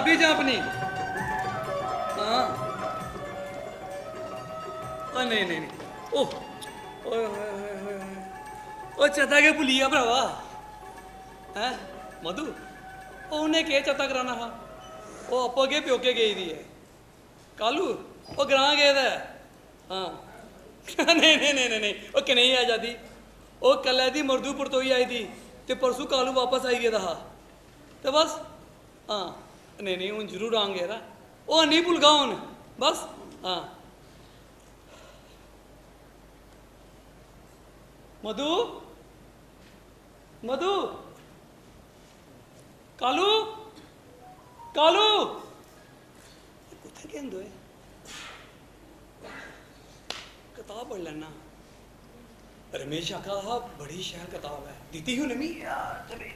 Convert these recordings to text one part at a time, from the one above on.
चाबी जा अपनी। हाँ नहीं नहीं नहीं ओह ओए ओ चेता के भुलिया भरावा हैं मधु उन्हें के चेता कराना हा वो आपो के प्योके गई दी है कालू वो ग्रां गए दा हाँ नहीं नहीं नहीं नहीं वो कि नहीं आ जाती वो कल दी मरदूपुर तो ही आई थी ते परसों कालू वापस आई गया था तो बस हाँ नहीं नहीं हूँ जरूर आएंगे ना वो नहीं भूल गया हूँ बस हाँ मधु मधु कालू कालू कुत्थे कहंदे होए किताब पढ़ लेना रमेश आखा हा बड़ी शहर किताब है दीती हूँ नमी यार चले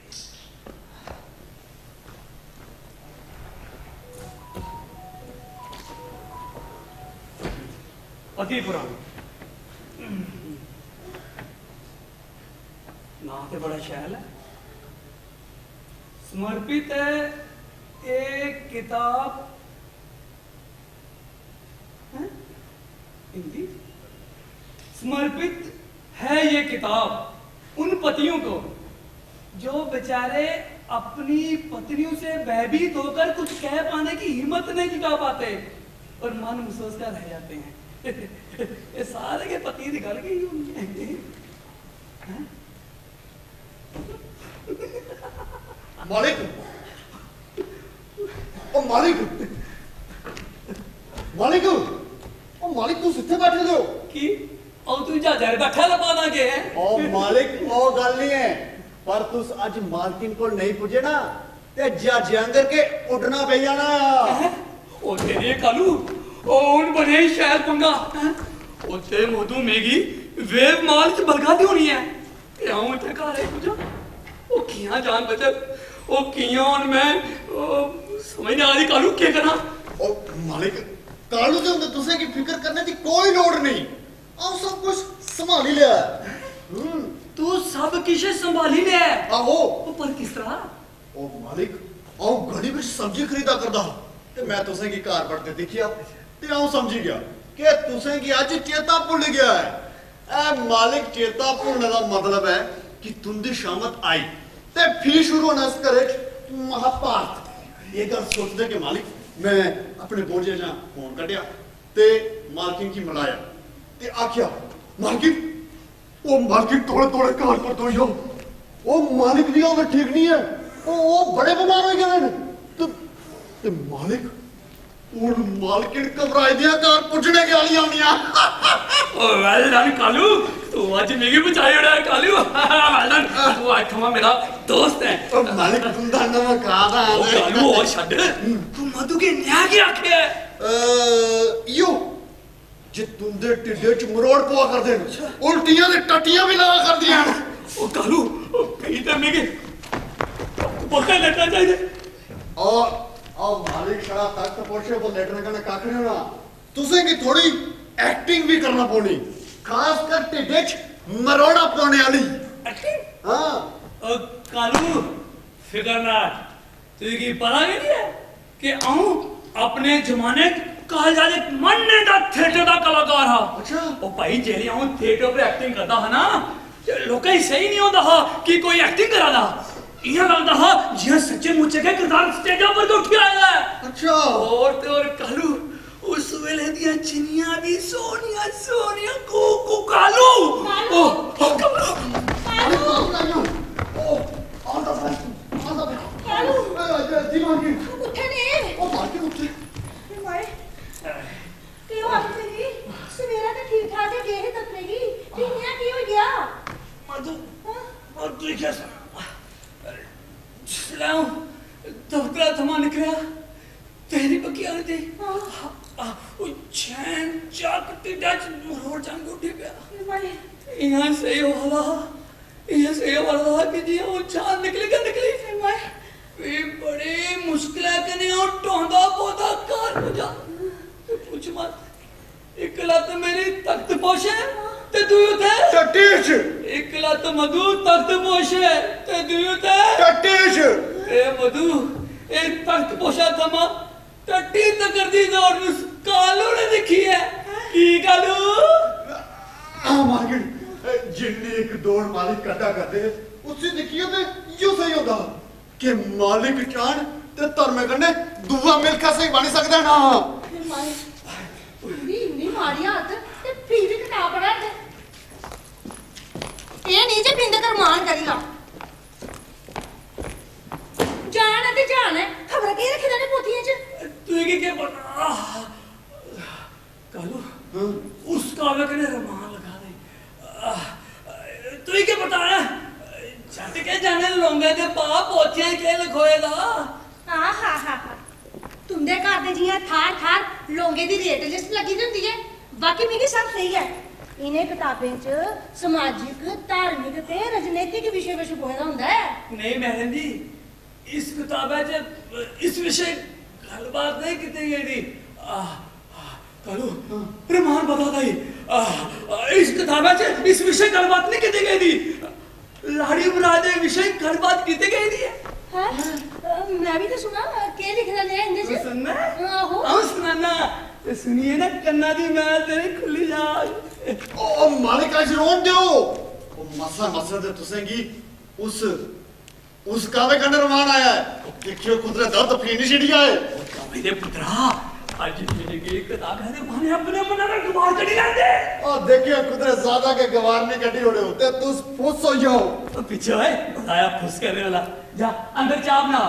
अति पुरानी ना तो बड़ा शहर है समर्पित है एक किताब हिंदी समर्पित है ये किताब उन पतियों को जो बेचारे अपनी पत्नियों से भयभीत होकर कुछ कह पाने की हिम्मत नहीं जुटा पाते और मन महसूस कर रह जाते हैं ये सारे के पति निकल गई होंगे मालिक ओ मालिक मालिक ओ मालिक तू किथे बैठे हो कि और तू जहाज़ बैठा लपाना के है ओ मालिक ओ गल नहीं है पर तू आज मालकिन को नहीं पुजे ना ते जहाज़ अंदर के उड़ना पे जाना ओ तेरे कालू ओ उन बने शहर पंगा ओ ते मधु मेगी वेव माल च बलगा दी होनी है ते आऊं इथे घर है कुछ ओ किया जान बचत ओ किया और मैं समझ नहीं आ रही कालू क्या करा ओ मालिक कालू से होंगे तुसे की फिक्र करने की कोई लोड़ नहीं आओ सब कुछ संभाल ही लिया तू सब किसे संभाली ले आहो ओ पर किस तरह ओ मालिक आओ घड़ी में सब्जी खरीदा करदा ते मैं तुसे की कार पड़ते देखिया ते आओ समझी गया कि तुसे की आज चेता भूल गया है ए मालिक चेता भूलने का मतलब है कि तुंदी शामत आई ते फिर शुरू होना इस करे महाभारत ये गल सोचदे कि मालिक मैं अपने बोझे जा फोन कटिया ते मालकिन की मिलाया ते आख्या मालकिन ओ मालकिन थोड़े थोड़े कार पर तो यो ओ मालिक भी और ठीक नहीं है ओ बड़े बीमार हो गए हैं ते मालिक और मालकिन घबराई दिया कार पुछने के वाली आनिया ओ वेल डन कालू तू आज मेगी बचाई उड़ा कालू वेल डन तू आज थमा मेरा दोस्त है ओ मालिक तुंदा नाम कादा ओ कालू और छड़ तू मधु के न्या के आखे यो जे तुंदे टिड्डे च मरोड़ पवा कर देन उल्टियां ते टट्टियां भी लगा कर दियां ओ कालू पी ते मेगे पक्का लेटना चाहिए और मालिक शरा तख्त पोछे को लेटने का काक नहीं होना तुसे की थोड़ी एक्टिंग भी करना पौनी खास कर टिड्डे च मरोड़ा पाने वाली एक्टिंग हां ओ कालू फिकर ना तुझे पता नहीं है कि आऊं अपने जमाने कहा जाए मन्ने दा थिएटर दा कलाकार हा अच्छा ओ भाई जेली आऊं थिएटर पे एक्टिंग करता हा ना लोकें सही नहीं होता हा कि कोई एक्टिंग करा दा इया लगता हा जिया सच्चे मुच्चे के किरदार स्टेज पर तो उठ आया है अच्छा और कालू उस वेले दिया चिनिया भी सोनिया सोनिया को कालू ओ कालू ओ ऑन द फ्रंट कालू दिमाग की उठे ने ओ मालकिन उठे मारे की हो आप मेरी सवेरा तो ठीक ठाक है गए तक मेरी दुनिया की हो गया मधु मधु क्या लाओ दफ्तर थमा निकला तेरी बकी आ थी ओ चैन चाक टिड्डा मरोड़ जान को उठी गया मारे यहाँ से वाला कि जी वो जान निकली मारे वे बड़े मुश्किल है कि नहीं और टोंदा पौधा कार मुझा तो पूछ मत एक लत मेरी तख्त पोशे ते दुयो थे टटीश एक लत मधु तख्त पोशे ते दुयो थे टटीश ए मधु ਇਹ ਤਖਤ ਪੋਸ਼ਾ ਸਮਾਂ ਟੱਟੀ ਤੱਕਰ ਦੀ ਦੌੜ ਨੂੰ ਕਾਲੂ ਨੇ ਦੇਖੀ ਹੈ ਕੀ ਕਾਲੂ मालिक जिन्नी एक दौड़ मालिक कटा करते उससे देखिए तो यो सही होता कि मालिक चाण ते धर्मे कन्ने दूआ मिलका सही बन सकदा ना नहीं मारी हाथ ते फिर भी कटा पड़ा ये नहीं जे बिंद कर मान करीला जान है ते जान है खबर के रखे ने पोथियां च तू क्या पता कालू उस कावे कने रमान लगा दे तू क्या पता है छत के जाने लोंगे दे पा पोथियां के लिखोएगा हा तुमदे घर दे जियां थार थार लोंगे दी रेट लिस्ट लगी दी हुंदी है बाकी मेरी सब सही है इन्हें किताबें च समाजिक धार्मिक ते राजनीतिक विषय पे छुपोएदा हुंदा है नहीं मैडम जी इस किताबे च इस विषय गलबात नहीं की गई थी कालू प्रमाण बता दई इस किताबे च इस विषय गलबात नहीं की गई थी लाड़ी मुरादे विषय गलबात की गई थी हां मैं भी तो सुना के लिखना ले इंदे च सुनना आहो हम सुनाना ते सुनिए ना कन्ना दी मैं तेरी खुली जा ओ मालिक आज रोन दो ओ मसा दे तुसेंगी उस कावे कन्ने रमान आया है देखियो कुदरत दा तफीनी छिड़ी आए कावे दे पुत्रा आज मेरे की किताब है माने अपने मन में गवार कड़ी लांदे ओ देखियो कुदरत ज्यादा के गवार नहीं कटी होड़े होते तू फुस हो जाओ पीछे है बताया फुस करने वाला जा अंदर चाय बना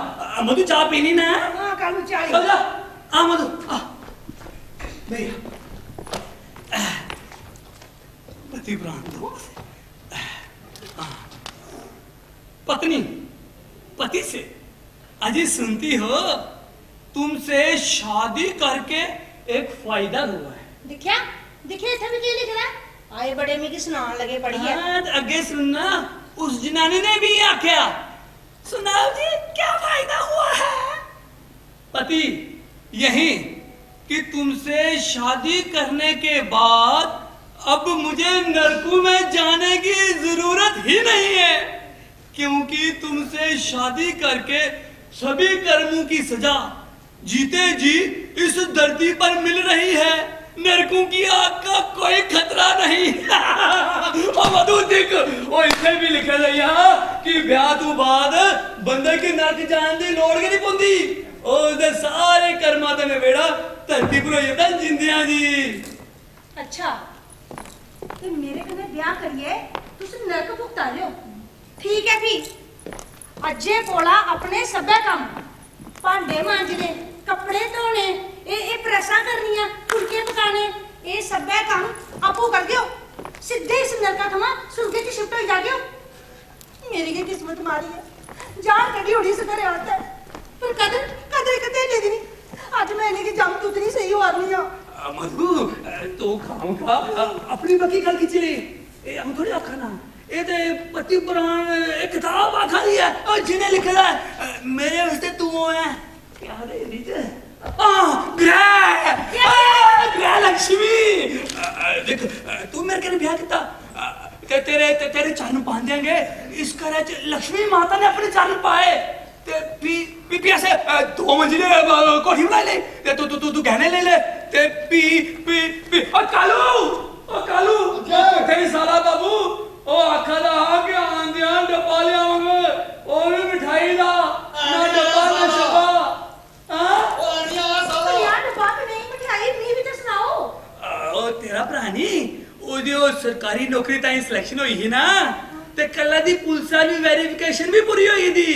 मधु चाय पीनी ना हां कालू चाय चल जा आ मधु आ भैया पति प्राण दो पत्नी पति से अजी सुनती हो तुमसे शादी करके एक फायदा हुआ है दिखया दिखे इथे भी की लिख रहा आए बड़े में की सुनान लगे पड़ी है अगे सुनना उस जनानी ने भी आख्या सुनाओ जी क्या फायदा हुआ है पति यही कि तुमसे शादी करने के बाद अब मुझे नरकू में जाने की जरूरत ही नहीं है क्योंकि तुमसे शादी करके सभी कर्मों की सजा जीते जी इस धरती पर मिल रही है नरकों की आग का कोई खतरा नहीं और मधु दिख वो इसे भी लिखा गया कि ब्याह तो बाद बंदे की नरक जान दी लोड़ के नहीं पुंदी और सारे कर्मा दा नवेड़ा धरती पर हो जाता जिंदियां जी अच्छा तो मेरे कने ब्याह करिए तुस नरक भुगता लियो ठीक है भी अज्जे कोला अपने सभे काम भांडे मांजने कपड़े धोने ये प्रेसा करनियां फुलके पकाने ये सभे काम आपू कर दियो सीधे इस नरका थमा सुर्गे की शिफ्ट हो जा गयो मेरी की किस्मत मारी है जान कड़ी होड़ी से करे आता है पर कदर कदर कदे ले दी आज मैंने की जम तो उतनी सही हो आनी है मधु तो खाऊं खा अपनी बकी गल खिंच ले ए हम थोड़ी आखा ना ये ते पति पुराण एक किताब आखा दी है और जिन्हें लिखा है मेरे वास्ते तू है क्या रे नीचे ग्रह लक्ष्मी देख तू मेरे के ब्याह किता तेरे चरण बांध देंगे इस करे लक्ष्मी माता ने अपने चरण पाए ते पी ऐसे 2 मंजिले कोठी बना ले ते तू गहने ले ले ते पी ओ कालू तेरी साला बाबू ओ आखा दा के आंदियां डब्बा लियावांगे और भी मिठाई दा ना डब्बा ना शब्बा हां ओ अड़िया साला यार डब्बा में नहीं मिठाई मी भी तो सुनाओ ओ तेरा भरानी ओदी ओ सरकारी नौकरी ताई सिलेक्शन होई ही ना ते कल्ला दी पुलिस दी वेरिफिकेशन भी पूरी होई दी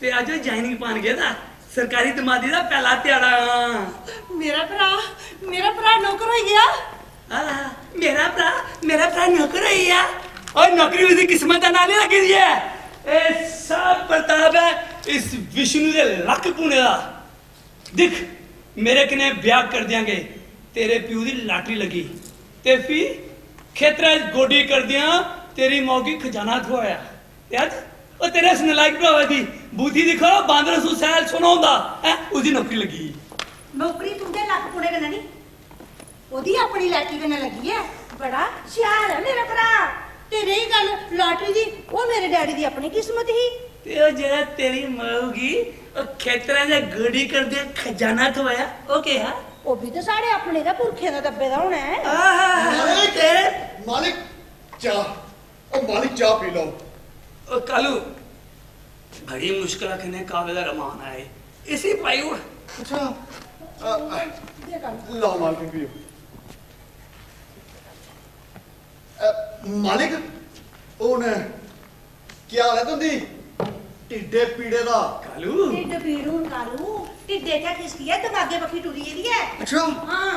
ते आज ज्वाइनिंग पान गया था सरकारी दमादी दा पहला त्याड़ा मेरा भरा नौकर हो गया मेरा भरा नौकर हो गया और नौकरी उसकी किस्मत नाले लगी दी है ए सब प्रताप है इस विष्णु दे लक पुणे दा दिख मेरे कने ब्याह कर देंगे तेरे प्यू दी लाटरी लगी ते फी खेतरा गोडी कर दिया तेरी मौकी खजाना थोया याद और तेरे नलायक भरावा दी बूथी दिखो बांदर सु सैल सुना हुंदा है उसदी नौकरी लगी नौकरी तुंदे लक पुणे कने नहीं ओदी अपनी लाटरी कने लगी है बड़ा शार है मेरा भरा ते रही गल लॉटरी दी वो मेरे डैडी दी अपनी किस्मत ही ते जेड़ा तेरी मौगी ਉਹ ਖੇਤਰਾਂ ਦੇ ਗੋੜੀ ਕਰਦੇ ਖਜ਼ਾਨਾ ਤੋਂ ਆਇਆ ਉਹ ਕਿਹਾ ਉਹ ਵੀ ਤਾਂ ਸਾਡੇ ਆਪਣੇ ਦਾ ਪੁਰਖਿਆਂ ਦਾ ਦੱਬੇ ਦਾ ਹੋਣਾ ਹੈ। ਆਹ मालिक चाह ओ मालिक चाह पी लो। ਉਹ ਕਾਲੂ ਬੜੀ ਮੁਸ਼ਕਲ ਖਨੇ ਕਾਬੇ ਦਾ ਰਮਾਨ ਆਏ ਇਸੇ ਭਾਈ ਉਹ अच्छा ਦੇ ਕਰ लो मालिक पियो। मालिक ओन क्या हाल है तुंदी टिड्डे पीड़े दा? ਕਾਲੂ ਢਿੱਡ ਪੀੜੂ ਕਾਲੂ ਢਿੱਡੇ ਤੇ ਖਿਸਕੀ ਹੈ ਦਿਮਾਗੇ ਬੱਖੀ ਟੁਰੀ ਇਹਦੀ ਹੈ। अच्छा ਹਾਂ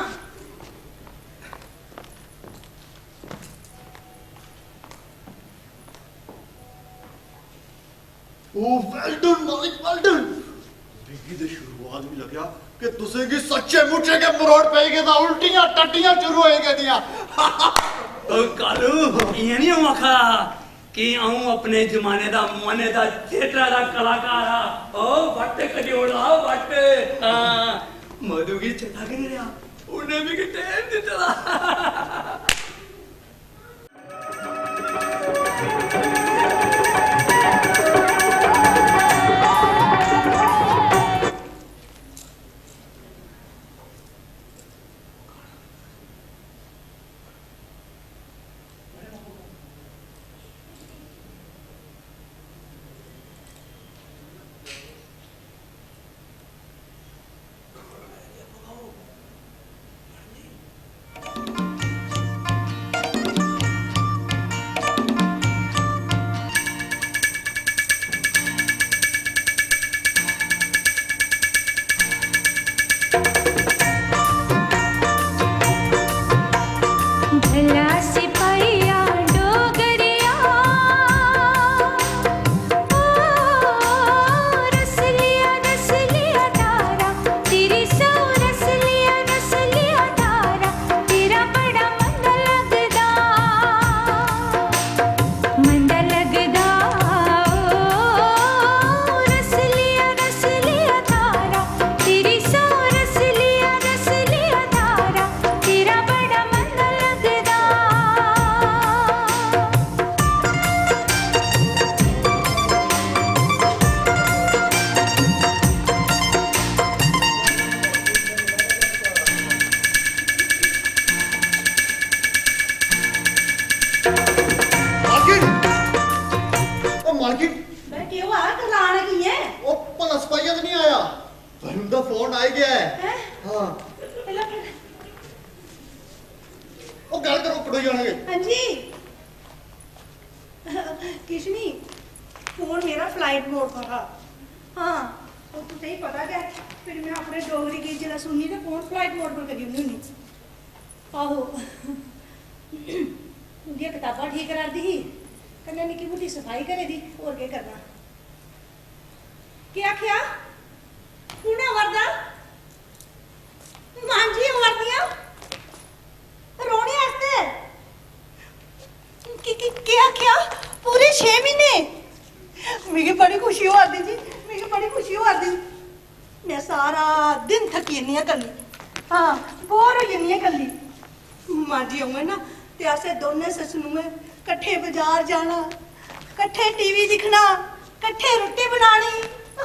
ओ वेल डन मालिक वेल डन। बिगी दे शुरुआत भी लग्या कि तुसे की सच्चे मुच्चे के मरोड़ पेगे दा उल्टियां टट्टियां शुरू होएगे दियां। ਉਹ ਕਾਲੂ ਇਹ ਨਹੀਂ ਮਖਾ ਕਿ ਆਉਂ ਆਪਣੇ ਜ਼ਮਾਨੇ ਦਾ ਮਨੇ ਦਾ ਥੀਏਟਰ ਦਾ ਕਲਾਕਾਰ ਆ ਉਹ ਵੱਟ ਕਜੋੜਾ ਵੱਟ ਹਾਂ ਮਧੂ ਕੀ ਚਟਾ ਕੇ ਨਹੀਂ ਰਿਹਾ ਉਹਨੇ ਵੀ ਕਿ ਟਾਈਮ ਦਿੱਤਾ भला सिपाहिया डोगरिया रस लिया तारा तेरी सौ रस लिया तारा तेरा बड़ा मंदा लगदा रस लिया तारा तेरी सौ रस लिया तारा तेरा बड़ा मंदा लगदा मालकिन ओ मालकिन ਮੈਂ ਕਿਉਂ ਆ ਕਰਾਣ ਕੀ ਹੈ ओ भला सपाइया तो नहीं आया वरुण दा फोन आ गया है। ਹੈ हां ਪਹਿਲਾਂ ਫਿਰ ओ गल करो कड़ो जाने ਹਾਂਜੀ कुछ नहीं फोन मेरा फ्लाइट मोड पर था हाँ वो तो सही पता क्या फिर मैं अपने डोगरी गीत जरा सुननी तो फोन फ्लाइट मोड पर करी होनी आहो उनकी किताबा ठीक करा दी ही कन्नै निक्की मुट्टी सफाई करे दी और क्या करना क्या आखिया कुने वरदा मां जी वरदियां रोने आस्ते क्या क्या पूरे 6 महीने मिगी बड़ी खुशी हो आती जी मिगी बड़ी खुशी हो आती मैं सारा दिन थकी जन्नी कल्ली हाँ बोर हो जन्नी कल्ली मां जी आऊँ ना ते असें दोने ससनुए कट्ठे बाजार जाना कट्ठे टीवी दिखना कट्ठे रुट्टी बनानी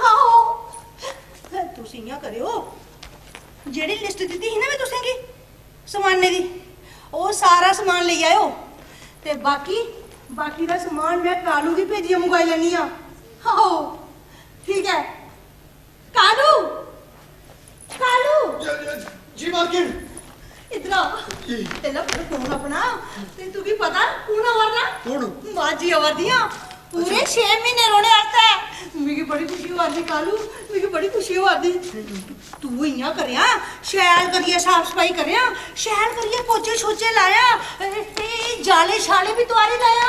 आहो तुस इ'यां करेओ जेह्ड़ी लिस्ट दित्ती ही ना मैं तुसें गी समानै दी ओह् सारा समान लेई आयो ते बाकी दा समान मैं कालू गी भेजियै मंगवाई लैनी आ आहो ठीक है कालू जी मालकिन इधर आ तेरा फोन अपना ते तुगी पता कौन आवारदा कौन बाजी आवारदियां पूरे 6 महीने रोने आस्ते मिगी बड़ी खुशी होआ दी कालू मिगी बड़ी खुशी होआ दी तू इ'यां करेआ शैल करियै साफ सफाई करेआ शैल करियै पोचे शोचे लाया जाले शाले भी तुआरे लाया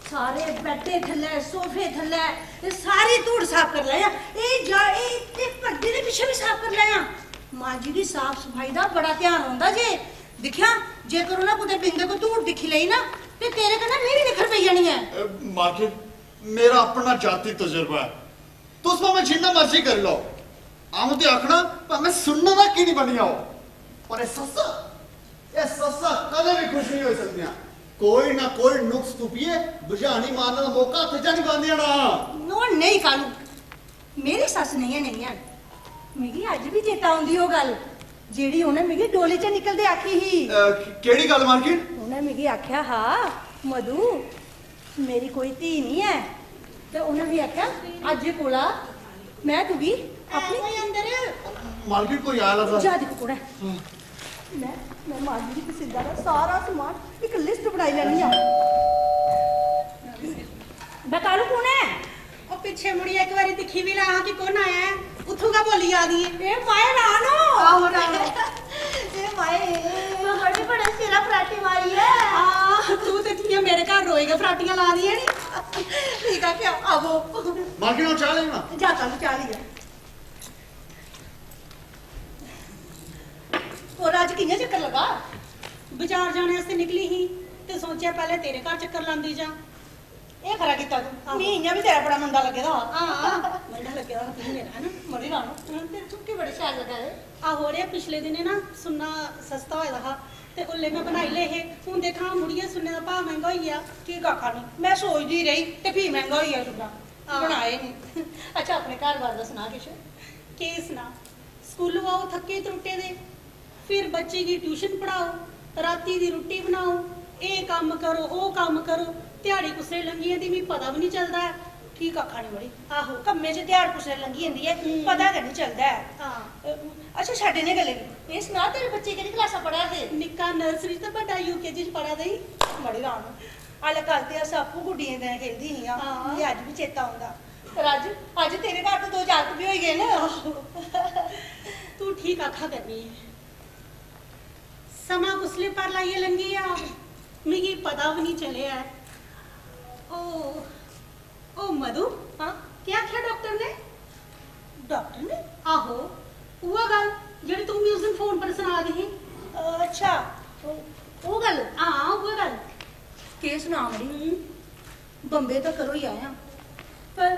सारे बैठे थल्ले सोफे थल्ले सारी धूड़ साफ कर लाया पर्दे दे पिछे भी साफ कर लाया मां जी दी साफ सफाई दा बड़ा ध्यान होंदा जे दिखिया जेकर उन्हें कुतै बिंदे को धूड़ दिखी लेई ना ते तेरे कन्नै मेरी निखर पई जानी है मालकिन मेरा अपना जाति तजुर्बा है तुस भावें जिन्ना मर्जी कर लो आऊं ते आखना भावें सुनने दा की नहीं बनी आओ पर ए सस्सा कदे भी खुश नहीं हो सकदियां कोई ना कोई नुक्स तुपिए बुझानी मारने दा मौका हत्थ च नहीं पांदियां ना नो नहीं कालू मेरी सस नहीं है मिगी अज भी चेता आउंदी ओ गल जेड़ी उन्हें मिगी डोली च निकलदे आखी ही केड़ी गल मालकिन? उन्हें मिगी आख्या हा मधु मेरी कोई धी नहीं है ते उन्हें भी आख्या अज कोला मैं तुगी अपनी अंदर मालकिन कोई आया लगा। जा देखो कुड़े मैं माली की सिद्धा दा सारा सामान एक लिस्ट बनाई लेनी आ बतालू कौन है ਉਹ ਪਿੱਛੇ ਮੁੜੀ ਇੱਕ ਵਾਰੀ ਦਿਖੀ ਵੀ ਲਾ ਕਿ ਕੌਣ ਆਇਆ ਹੈ ਉੱਥੋਂ ਕਾ ਬੋਲੀ ਆ ਗਈ ए माए रानो ਆਹੋ ਰਾਣੋ ए माए मैं बड़ी बड़ा सिरा फराटी मारी है ਆ ਤੂੰ ਤੇ ਤੀਆਂ ਮੇਰੇ ਘਰ ਰੋਏਗਾ ਫਰਾਟੀਆਂ ਲਾ ਦੀਆਂ ਨੀ ठीक है क्या अब मालकिन और चाह लेना। जाता हूँ चाह लिया और आज किन्ने चक्कर लगा ਬਾਜ਼ਾਰ ਜਾਣ ਵਾਸਤੇ ਨਿਕਲੀ ਸੀ ਤੇ ਸੋਚਿਆ ਪਹਿਲੇ ਤੇਰੇ ਘਰ ਚੱਕਰ ਲਾਂਦੀ ਜਾ ਇਹ ਖਰਾ ਕੀਤਾ ਤੂੰ ਮਹੀਨਾ ਵੀ ਤੇਰਾ ਬੜਾ ਮੰਦਾ ਲੱਗੇਦਾ ਹਾਂ ਮੰਡਾ ਲੱਗਿਆ ਤੂੰ ਮੇਰਾ ਹੈ ਨਾ ਮੜੀ ਰਾਣੋ ਤੇਰੇ ਚੁੱਕੇ ਬੜੇ ਸ਼ਾਨ ਲਗਾ ਹੈ ਆ ਹੋ ਰਿਹਾ ਪਿਛਲੇ ਦਿਨੇ ਨਾ ਸੁੰਨਾ ਸਸਤਾ ਹੋਇਆ ਦਾ ਤੇ ਉੱਲੇ ਮੈਂ ਬਣਾਈ ਲਏ ਇਹ ਹੁਣ ਦੇਖਾਂ ਮੁੜੀਏ ਸੁੰਨੇ ਦਾ ਭਾਅ ਮਹਿੰਗਾ ਹੋਈ ਆ ਕੀ ਕਾਖਾ ਨਹੀਂ ਮੈਂ ਸੋਚਦੀ ਰਹੀ ਤੇ ਵੀ ਮਹਿੰਗਾ ਹੋਈ ਆ ਸੁਣਾ ਹਾਂ। ਬਣਾਏ ਨਹੀਂ ਅੱਛਾ ਆਪਣੇ ਘਰ ਬਾਰ ਦਾ ਸੁਣਾ ਕਿਸ਼ केस ना स्कूलों आओ थके त्रुटे दे फिर बच्चे की ट्यूशन पढ़ाओ राती दी रुट्टी बनाओ ये काम करो वो काम करो दिहाड़ी कुसरे लंघी दी भी पता भी नहीं चलता है ਠੀਕ ਆਖਾ ਨਹੀਂ ਬੜੀ आहो ਕੰਮੇ 'ਚ ਦਿਹਾੜ ਕੁਸਰੇ ਲੰਗੀ ਜਾਂਦੀ ਹੈ ਪਤਾ ਕਿ ਨਹੀਂ ਚੱਲਦਾ ਹੈ हाँ ਅੱਛਾ ਸਾਡੇ ਨੇ ਗੱਲੇ ਇਹ ਸੁਣਾ ਤੇਰੇ ਬੱਚੇ ਕਿਹੜੀ ਕਲਾਸਾਂ ਪੜਿਆ ਤੇ निक्का नर्सरी तो बड़ा यूकेजी च पढ़ा दई ਬੜੀ ਰਾਣੋ ਆਲੇ ਕੱਲ ਤੇ ਅਸਾਂ ਆਪੂ ਗੁੱਡੀਆਂ ਦੇ ਖੇਲਦੀ ਸੀ ਆ ਹਾਂ। ਇਹ ਅੱਜ ਵੀ ਚੇਤਾ ਆਉਂਦਾ ਪਰ ਅੱਜ ਤੇਰੇ ਘਰ ਤੋਂ ਦੋ ਜਾਗਤ ਵੀ ਹੋਈ ਗਏ ਨਾ तू ठीक आखा करनी है समा कुसले पर लाइए लंगी आ मिगी पता भी नहीं चले है ओ मधु हाँ क्या आख्या डॉक्टर ने डॉक्टर ने आहो वो गल जेड़ी तू मी उस दिन फोन पर सुना दी अच्छा ਉਹ ਗੱਲ हां वो गल ਕੇਸ ਨਾ ਮੜੀ ਬੰਬੇ ਤਾਂ ਕਰੋ ਹੀ ਆਇਆ ਪਰ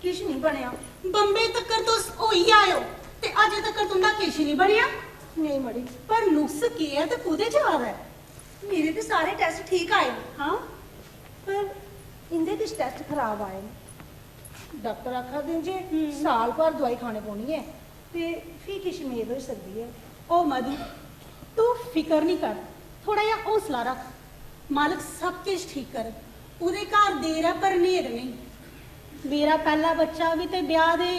ਕੁਛ ਨਹੀਂ ਬਣਿਆ बंबे तक तो होई आयो ते अजे तक तुंदा किश नहीं बनया ਨਹੀਂ ਮੜੀ पर नुक्स की है ते कुदे च आ रहा है ਮੇਰੇ ਤੇ ਸਾਰੇ ਟੈਸਟ ਠੀਕ ਆਏ ਨੇ हां ਪਰ ਇੰਦੇ ਕੁਛ ਟੈਸਟ ਖਰਾਬ ਆਏ ਨੇ ਡਾਕਟਰ ਆਖਾ ਦੇ ਜੇ ਸਾਲ ਭਰ ਦਵਾਈ ਖਾਣੇ ਪਉਣੀ ਹੈ ਤੇ ਫੀ ਕਿਛ ਉਮੀਦ ਹੋ ਸਕਦੀ ਹੈ ओ मधु तू फिकर नहीं कर थोड़ा या हौसला रख मालिक सब कुछ ठीक कर उदे घर देर है पर नेर नहीं मेरा पहला बच्चा भी ते ब्याह दे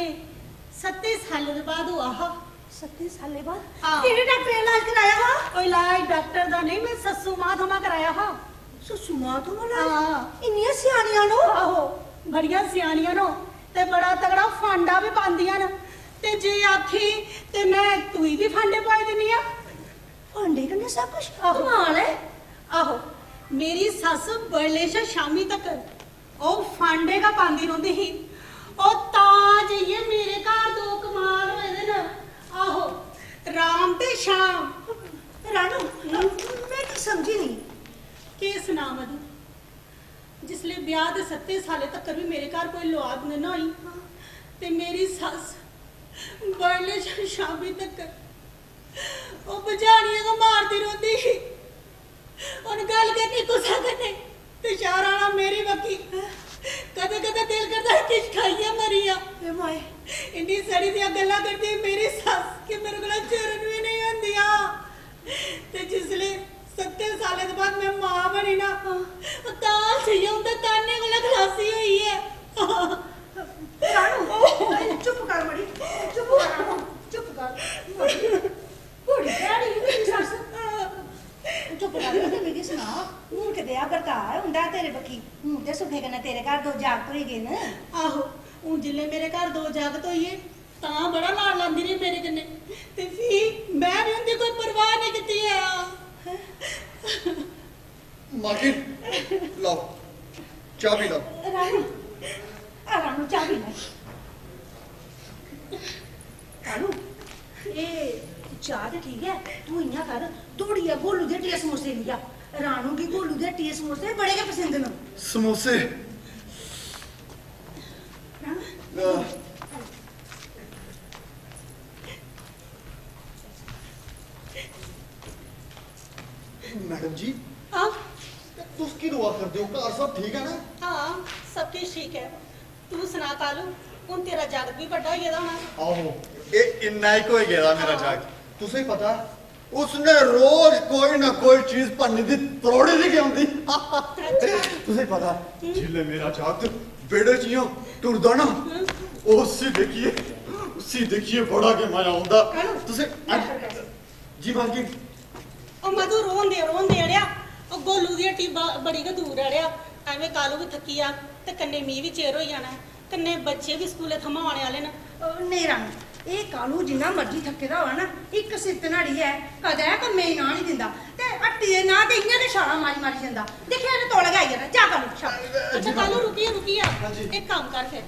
7 साल दे बाद हुआ हा 37 साले बाद हाँ। ਕਿਹੜੇ ਡਾਕਟਰ ਨੇ ਇਲਾਜ ਕਰਾਇਆ ਵਾ कोई इलाज डॉक्टर दा नहीं मैं ससु मां थमा कराया हा ਸੁਸੂਮਾ ਤੋਂ ਮਲਾ हाँ ਇੰਨੀਆਂ ਸਿਆਣੀਆਂ ਨੂੰ आहो बड़िया सियानियां नो ते बड़ा तगड़ा फांडा भी पांदियां न ते जे आखी ते मैं तूई भी फांडे पाई दिनी आ ਭਾਂਡੇ ਕੰਨੇ ਸਭ ਕੁਝ ਆਹੋ। ਕਮਾਲ ਹੈ आहो मेरी सस बड़ले शा शामी तक ओ फांडे का पांदी रोंदी ही ओ ताज ये मेरे घर दो कमाल होए दे न आहो राम ते शाम ਰਾਣੋ ਮੈਂ ਕੀ ਸਮਝੀ ਨਹੀਂ के सुना मधु जिसले ब्याह दे 7 साले तक भी मेरे घर कोई लौआद न ना होई ते मेरी सस बड़ले शा शामी तक ओ बजारियां को मारती रोंदी ही उन गल करनी गुस्सा करने ते शार आना मेरी बकी कदे कदे दिल करदा है किश खाइया मरिया ਇਹ ਮਾਏ इन्नी सड़ी दियां गल्लां करदी मेरी सस कि मेरे कोला चरण भी नहीं होंदियां ते जिसले 7 साल के बाद मैं मां बनी ना तां सही हुंदा ताने कोला खलासी हुई है ਰਾਣੋ ਚੁੱਪ ਕਰ ਮੜੀ ਚੁੱਪ ਕਰ ਰਾਣੋ, ਚੁੱਪ ਕਰ ਬੜੀ ਡੈਡੀ ਦੀ ਸੱਸ ਚੁੱਪ ਕਰ ਤੇ ਮੇਰੀ ਸੁਣਾ ਹੁਣ ਕਿਤੇ ਆ ਬਰਤਾ ਹੁੰਦਾ ਤੇਰੇ ਬੱਕੀ ਹੁਣ ਤੇ ਸੁਖੇ ਕਨੇ ਤੇਰੇ ਘਰ ਦੋ ਜਾਗ ਤੁਰੀ ਗਏ ਨੇ आहो हुन जिल्ले मेरे घर दो जागत होइए तां बड़ा लाड लांदी रही मेरे कन्ने ते फ्ही मैं भी उंदी कोई परवाह नहीं कीती है मालकिन लाओ चाह भी लाओ। ਰਾਣੋ ਆ ਰਾਣੋ ਚਾਹ ਵੀ ਲੈ ਰਾਣੋ ਇਹ ਚਾਹ ਤੇ ਠੀਕ ਹੈ ਤੂੰ ਇੰਨਾ ਕਰ ਥੋੜੀ ਆ ਗੋਲੂ ਦੇ ਟੀਏ ਸਮੋਸੇ ਲਿਆ ਰਾਣੋ ਕੀ ਗੋਲੂ ਦੇ ਟੀਏ ਸਮੋਸੇ ਬੜੇ ਕੇ ਪਸੰਦ ਨੇ समोसे ਰਾਣੋ मैडम जी हाँ तुस की दुआ करते हो घर सब ठीक है ना? हाँ सब कुछ ठीक है तू सुना कालू ਹੁਣ ਤੇਰਾ ਜਗ ਵੀ ਵੱਡਾ ਹੀ ਇਹਦਾ ਹੋਣਾ। ਆਹੋ ਇਹ ਇੰਨਾ ਹੀ ਕੋਈ ਗਿਆ ਮੇਰਾ ਜਾਗ। ਤੁਸੀਂ ਪਤਾ ਉਸਨੇ ਰੋਜ਼ ਕੋਈ ਨਾ ਕੋਈ ਚੀਜ਼ ਭੰਨੀ ਦੀ ਤੋੜੀ ਨਹੀਂ ਜਾਂਦੀ। ਤੁਸੀਂ ਪਤਾ ਜਿੱਲੇ ਮੇਰਾ ਜਾਗ ਬੇੜੇ ਚੀਓ ਟੁਰਦਾ ਨਾ ਉਸੇ ਦੇਖੀਏ ਬੜਾ ਕੇ ਮਜ਼ਾ ਆਉਂਦਾ। ਤੁਸੀਂ ਜੀ ਮਾਲਕਿਨ ਉਹ ਮਧੂ ਰੋਣ ਦੇ ਅੜਿਆ। ਉਹ ਗੋਲੂ ਦੀ ਹੱਟੀ ਬੜੀ ਕੁ ਦੂਰ ਅੜਿਆ। ਐਵੇਂ ਕਾਲੂ ਵੀ ਥੱਕੀ ਆ ਤੇ ਕੰਨੇ ਮੀਂਹ ਵੀ ਚੇਰ ਹੋਈ ਜਾਣਾ, ਕੰਨੇ ਬੱਚੇ ਵੀ ਸਕੂਲੇ ਥਮਾਉਣੇ ਵਾਲੇ ਨੇ। ਨਹੀਂ ਰਾਣੋ, ਇਹ ਕਾਲੂ ਜਿੰਨਾ ਮਰਜ਼ੀ ਥੱਕੇ ਦਾ ਹੋਵੇ ਨਾ, ਇੱਕ ਸਿੱਤਨਾੜੀ ਹੈ, ਕਦੇ ਕੰਮੇ ਹੀ ਨਾ ਨਹੀਂ ਦਿੰਦਾ ਤੇ ਅੱਟੀ ਦੇ ਨਾ ਤੇ ਇੰਨੇ ਤੇ ਛਾਲਾ ਮਾਰੀ ਜਾਂਦਾ। ਦੇਖਿਆ ਇਹਨੇ ਤੋੜ ਗਾਈ ਜਾਣਾ। ਜਾ ਕਾਲੂ ਛਾਲ। ਅੱਛਾ ਕਾਲੂ ਰੁਕੀ ਆ। ਇੱਕ ਕੰਮ ਕਰ ਫਿਰ,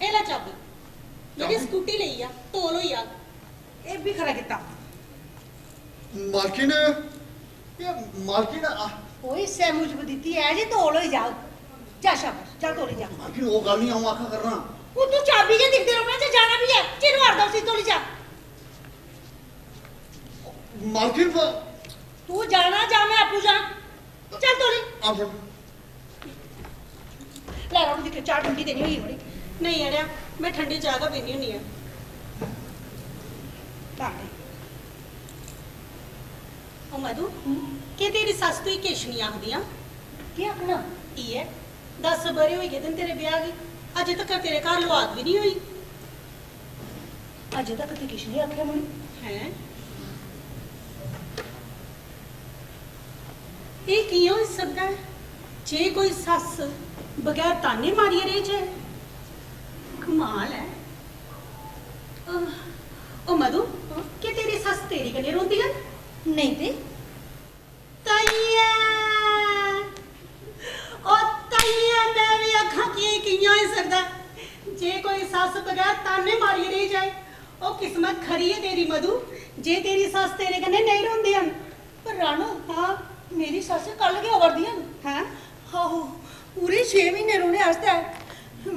ਇਹ ਲੈ ਚਾਬੀ ਜਿਹੜੀ ਸਕੂਟੀ ਲਈ ਆ ਤੋਲ ਹੋਈ ਆ। ਇਹ ਵੀ ਖਰਾ ਕੀਤਾ। ਮਾਲਕਿਨ ओए से मुझ बदीती है जी तोड़ हो जाओ। जा शाबाश, जा तोड़ी जा। मालकिन वो गल नहीं आऊं आखा करना। वो तू चाबी के दिखते रहना से जाना भी है। चिर मार दो सी तोड़ी जा। मालकिन तू जाना जा, मैं आपू जा। चल तोड़ी। अब ले रहा हूं दिखे चार ठंडी देनी हुई बड़ी। नहीं अड़िया, मैं ठंडी चाह का पीनी हुंदी आ। ओ मधु कि तेरी सस तू किश नहीं आखदियां की आखना की है? 10 बरे होई गए तेरे ब्याह गी, अजे तक तेरे घर लुआद भी नहीं हुई। अजे तक ते किश नहीं आखिया मनी हैं? ये कियों हो सकदा है? जे कोई सस बगैर ताने मारिए रह जाए, कमाल है। ओ मधु कि तेरी सस तेरी कन्नै रोंदी है? नहीं ते ताइया ओ ताइया मैं भी आखा कि कियां हो सकदा जे कोई सस बगैर ताने मारिए रह जाए। ओ किस्मत खरी है तेरी मधु जे तेरी सस तेरे कन्नै नहीं रोंदी हन। पर राणो हां मेरी सस कल के आवर्दी है। हैं? आहो पूरे 6 महीने रोने आस्ते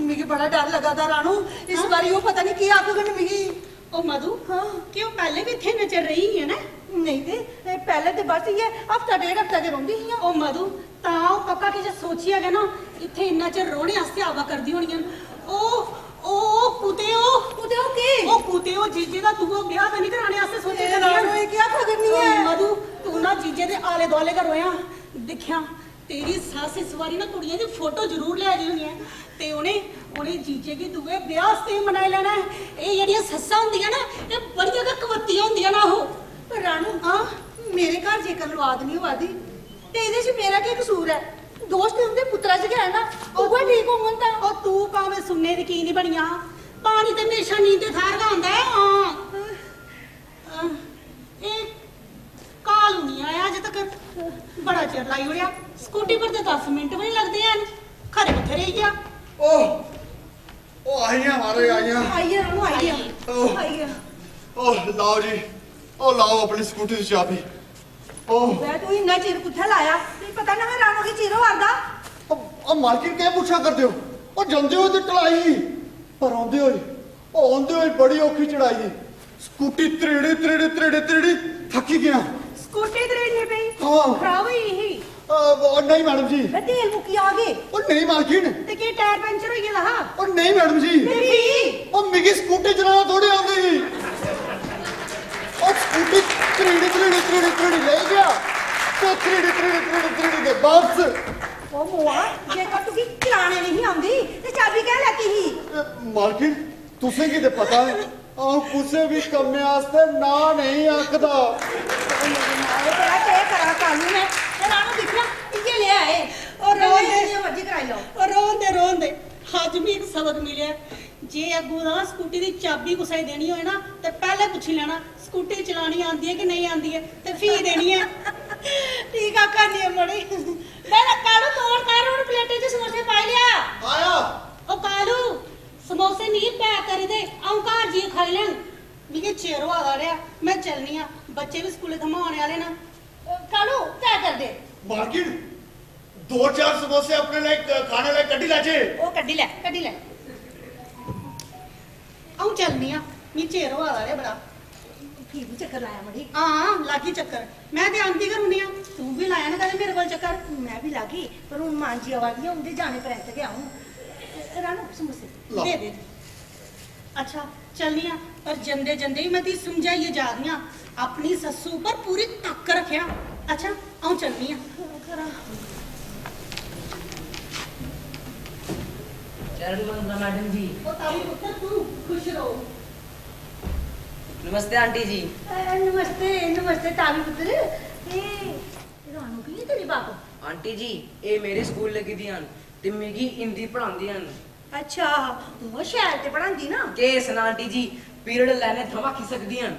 मिगी बड़ा डर लगा था राणो। इस बारी वो पता नहीं की आखगन मिगी। ओ मधु हाँ क्यों पहले भी इत्थे नजर रही है ना? नहीं ते पहले तो बस ये हफ्ता डेढ़ हफ्ता के रोंदी ही। ओ मधु ता पक्का कि जे सोचिया गया ना इत्थे इन्ना चिर रोने आस्ते आवा करदी होनी हन। ओ कुते ओ जीजे दा दूआ ब्याह तो नहीं कराने आस्ते सोचे राणो ये क्या खगरनी है? मधु तू ना जीजे दे आले दुआले का रोया दिखिया तेरी सस इस बारी ना कुड़ियां दी फोटो जरूर ले आई होनी है ते उन्हें जीजे की दुए ब्याह से मनाई लेना है। ये जेहड़ियां सस्सां हुंदियां ना ये बड़ियां गै कवत्तियां हुंदियां ना हो। पर राणो हाँ मेरे घर जेकर लुआद नहीं हुआ दी ते इहदे च मेरा क्या कसूर है? दोस्त उनके पुत्रा च गया ना वो ठीक होंगन ता। और तू भावें सुनने दी की नहीं बनिया पानी ते हमेशा नींद ते थार दा हुंदा है। हां ए काल नहीं आया अजे तक बड़ा चिर लाई ओड़िया स्कूटी पर ते 10 मिनट भी नहीं लगदे हन खरे किथे रही गया। ओ आइया मारे आइया आइए राणो आइए आइए। ओ लाओ जी ओ लाओ अपनी स्कूटी की चाबी। ओ मैं तू इन्ना चिर कुत्थे लाया नहीं पता ना मैं राणो की चिर वारदा। अब मार्केट क्या पूछा करते हो? ओ जंदे हो ते टलाई पर आंदे होए बड़ी औखी चढ़ाई स्कूटी त्रेड़ी थकी गया। स्कूटी त्रेड़नी पई हाँ। खराब हुई ही। नहीं मैडम जी। मैं तेल मुकी आ गए ओ नहीं मालकिन। ते के टायर पंचर हो गया हा? ओ नहीं मैडम जी। ओ मिगी स्कूटी चलाना थोड़ी आंदी। ओ स्कूटी त्रेड़ी ले गया तो त्रेड़ी के बस। ओ मोआ जे का तू की चलाने नहीं आंदी ते चाबी कह लेती ही? मालकिन तुसें की ते पता है आ कुसे भी कम्मे आस्ते ना नहीं आखदा। मारे तेरा चे करा कानून है ते राणो दिखना ये ले आए और रोंदे मर्जी कराई लो। और रोंदे अज भी एक सबक मिले जे अगू ना स्कूटी की चाबी कुछ देनी हो ना तो पहले पूछी लेना स्कूटी चलानी आती है कि नहीं आती है तो फी देनी है। ठीक है करनी है बड़ी मैं कालू तोड़ कर और प्लेटे च समोसे पाई लिया। आया ओ कालू समोसे नहीं पैक कर दे आऊं घर जी खाई लैन मिगी चेर होआ दा रहा मैं चलनी आ बच्चे भी स्कूले थमां आने वाले ना। कालू क्या कर दे? मालकिन 2-4 समोसे अपने लिए खाने लिए कड्डी लाचे। ओ कड्डी ले आऊं चलनी आ मी चेर होआ दा रहा बड़ा। फिर भी चक्कर लाया मड़ी। हाँ लागी चक्कर मैं ते आंदी करूनी आ तू भी लाया ना कदे मेरे कोल चक्कर। मैं भी लागी पर हुन मां जी आवाज़ उनके जाने परंत गया हूं। रानू समोसे लो। दे दे अच्छा चलनिया पर जंदे जंदे ही मैं ती समझाइए जा रही अपनी सस्सू पर पूरी तक रखिया अच्छा आऊं चलनी चरण वंदना मैडम जी। ओ ताई पुत्र तू खुश रहो नमस्ते आंटी जी। नमस्ते नमस्ते तावी पुत्र ए रानू की तेरी बाप आंटी जी ये मेरे स्कूल लगी दी हन ते मिगी हिंदी पढ़ांदी हन। अच्छा वो शैल ते पढ़ांदी ना केस ना आंटी जी पीरियड लैने थमा खिसकदी हन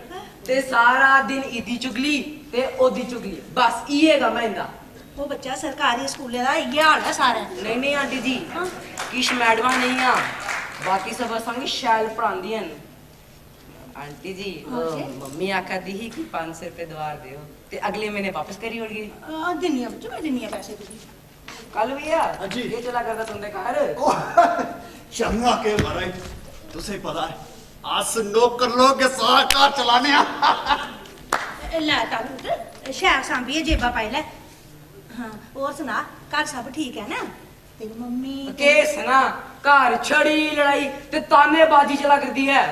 ते सारा दिन इदी चुगली ते ओदी चुगली बस इये गम है इंदा। वो बच्चा सरकारी स्कूले दा इयै हाल है सारा नहीं नहीं आंटी जी किश मैडमा नहीं आ बाकी सब संग शैल पढ़ांदी हन। आंटी जी मम्मी आखा दी ही कि 500 रुपए द्वार दियो ते अगले महीने वापस करी ओड़गी। दिनिया बच्चों मैं दिनिया पैसे तुझी कल भैया हाँ जी। ये चला करता तुंदे घर चंगा के महाराज तुझे पता है आज नौकर लोग के सारा कार चलाने लै तावी पुत्र शैल सांभिए जेबा पाई लै हाँ और सुना घर सब ठीक है ना तेरी मम्मी केस ना घर छड़ी लड़ाई ते तानेबाजी चला करदी है।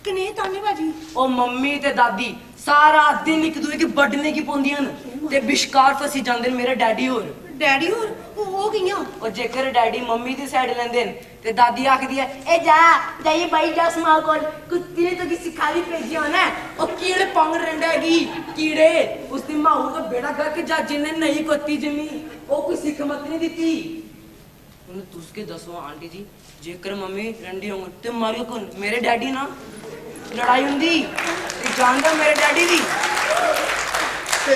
कने ताने बाजी ओ मम्मी ते दादी सारा दिन एक दूए की बड्डने की पौंदियां ते बिशकार फसी जांदे मेरे डैडी होर। डैडी और वो कियां और जेकर डैडी मम्मी दी साइड लेंदे ते दादी आखदी है ए जा जाइए भाई जा स्माल कोल कुत्ती ने तो की सिखाई भेजी हो ना ओ कीड़े पंग रंडेगी कीड़े उसदी माऊ तो बेड़ा कर के जा जिन्ने नहीं कोती जमी ओ कोई सिख मत नहीं दीती उन्हें तुसके दसो आंटी जी जेकर मम्मी रंडी होंगे ते मारियो कौन मेरे डैडी ना लड़ाई हुंदी ते जानदा मेरे डैडी दी ते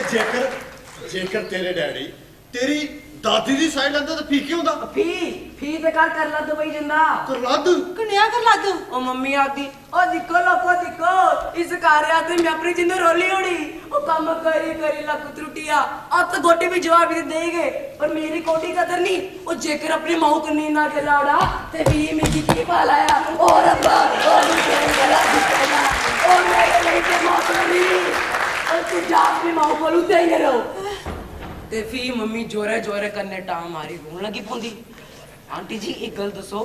जेकर तेरे डैडी तेरी दादी दी साइड लेंदा ते फीकी होंदा फी ते कर ला दुबई जिंदा तो रद कन्या कर ला दो ओ मम्मी आती ओ दिक्को लोको दिक्को इस कार्य आते मैं अपनी जिंदगी रोली उड़ी ओ काम करी करी लक त्रुटिया अब तो गोटी भी जवाब दे देंगे पर मेरी कोटी कदर नहीं ओ जेकर अपनी माऊ को नींद ना के लाड़ा ते भी मेरी की पालाया और अब्बा और गला दिखेगा और मेरे लिए के मौत नहीं और तू जा अपनी माऊ को लुटे ही रहो ते फी मम्मी जोरे जोरे करने टांग मारी रोन लगी पोंदी। आंटी जी एक गल दसो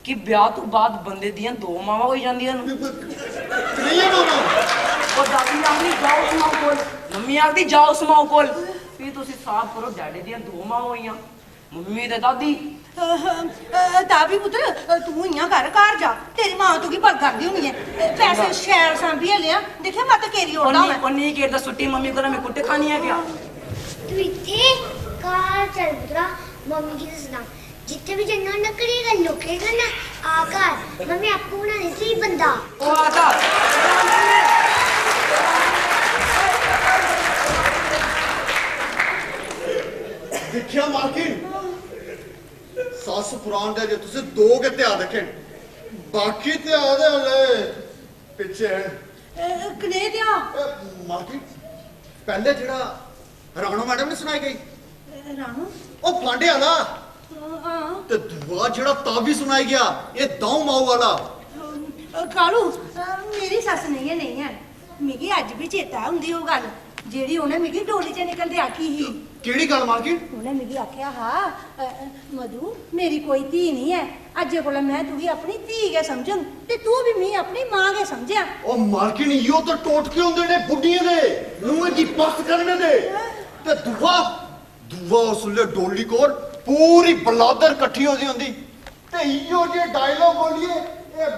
कि ब्याह तो बाद बंदे दियां दो मावां हो जांदियां नहीं है मामा और दादी आखदी जाओ उस माऊ कोल मम्मी आखदी जाओ उस माऊ कोल फिर तुसी साफ करो डैडी दियां दो मावां होइयां मम्मी ते दादी तावी पुत्र तू इयां घर जा तेरी मां तू की भल करदी होनी है पैसे शैल सांभिए लिया देखे मत केरी ओड़ा मैं और नहीं केरदा सुट्टी मम्मी को मैं कुट्टे खानी है क्या तू इथे कार चल पुत्रा मम्मी की सुना जितने भी जन्ना नकली कर लोकेगा ना आकर मम्मी आपको बना देती बंदा ओ आता देखिया मार्किन सस पुराण दे जे तुसे दो के ध्यान रखें बाकी ध्यान दे हले पिछे हैं कने दिया मार्किन पहले जेड़ा राणो मैडम ने सुनाई गई रानू ओ फांडे वाला हां ते दुआ जेड़ा तावी सुनाई गया ये दाऊ माऊ वाला कालू मेरी सस नहीं है मिगी अज भी चेता हुंदी ओ गल जेड़ी उन्हें मिगी डोली च निकलदे आखी ही केड़ी गल मार्किन उन्हें मिगी आख्या हा मधु मेरी कोई धी नहीं है अज्जे कोला मैं तुगी अपनी धी गै समझन ते तू भी मी अपनी मां गै समझिया ओ मार्किन यो तो टोटके हुंदे ने बुड्ढियां दे नूंह दी पस करने दे ते दुआ उसले डोली कोल पूरी बलादर इकट्ठी होदी हुंदी ते इयो जे डायलॉग बोलिए ए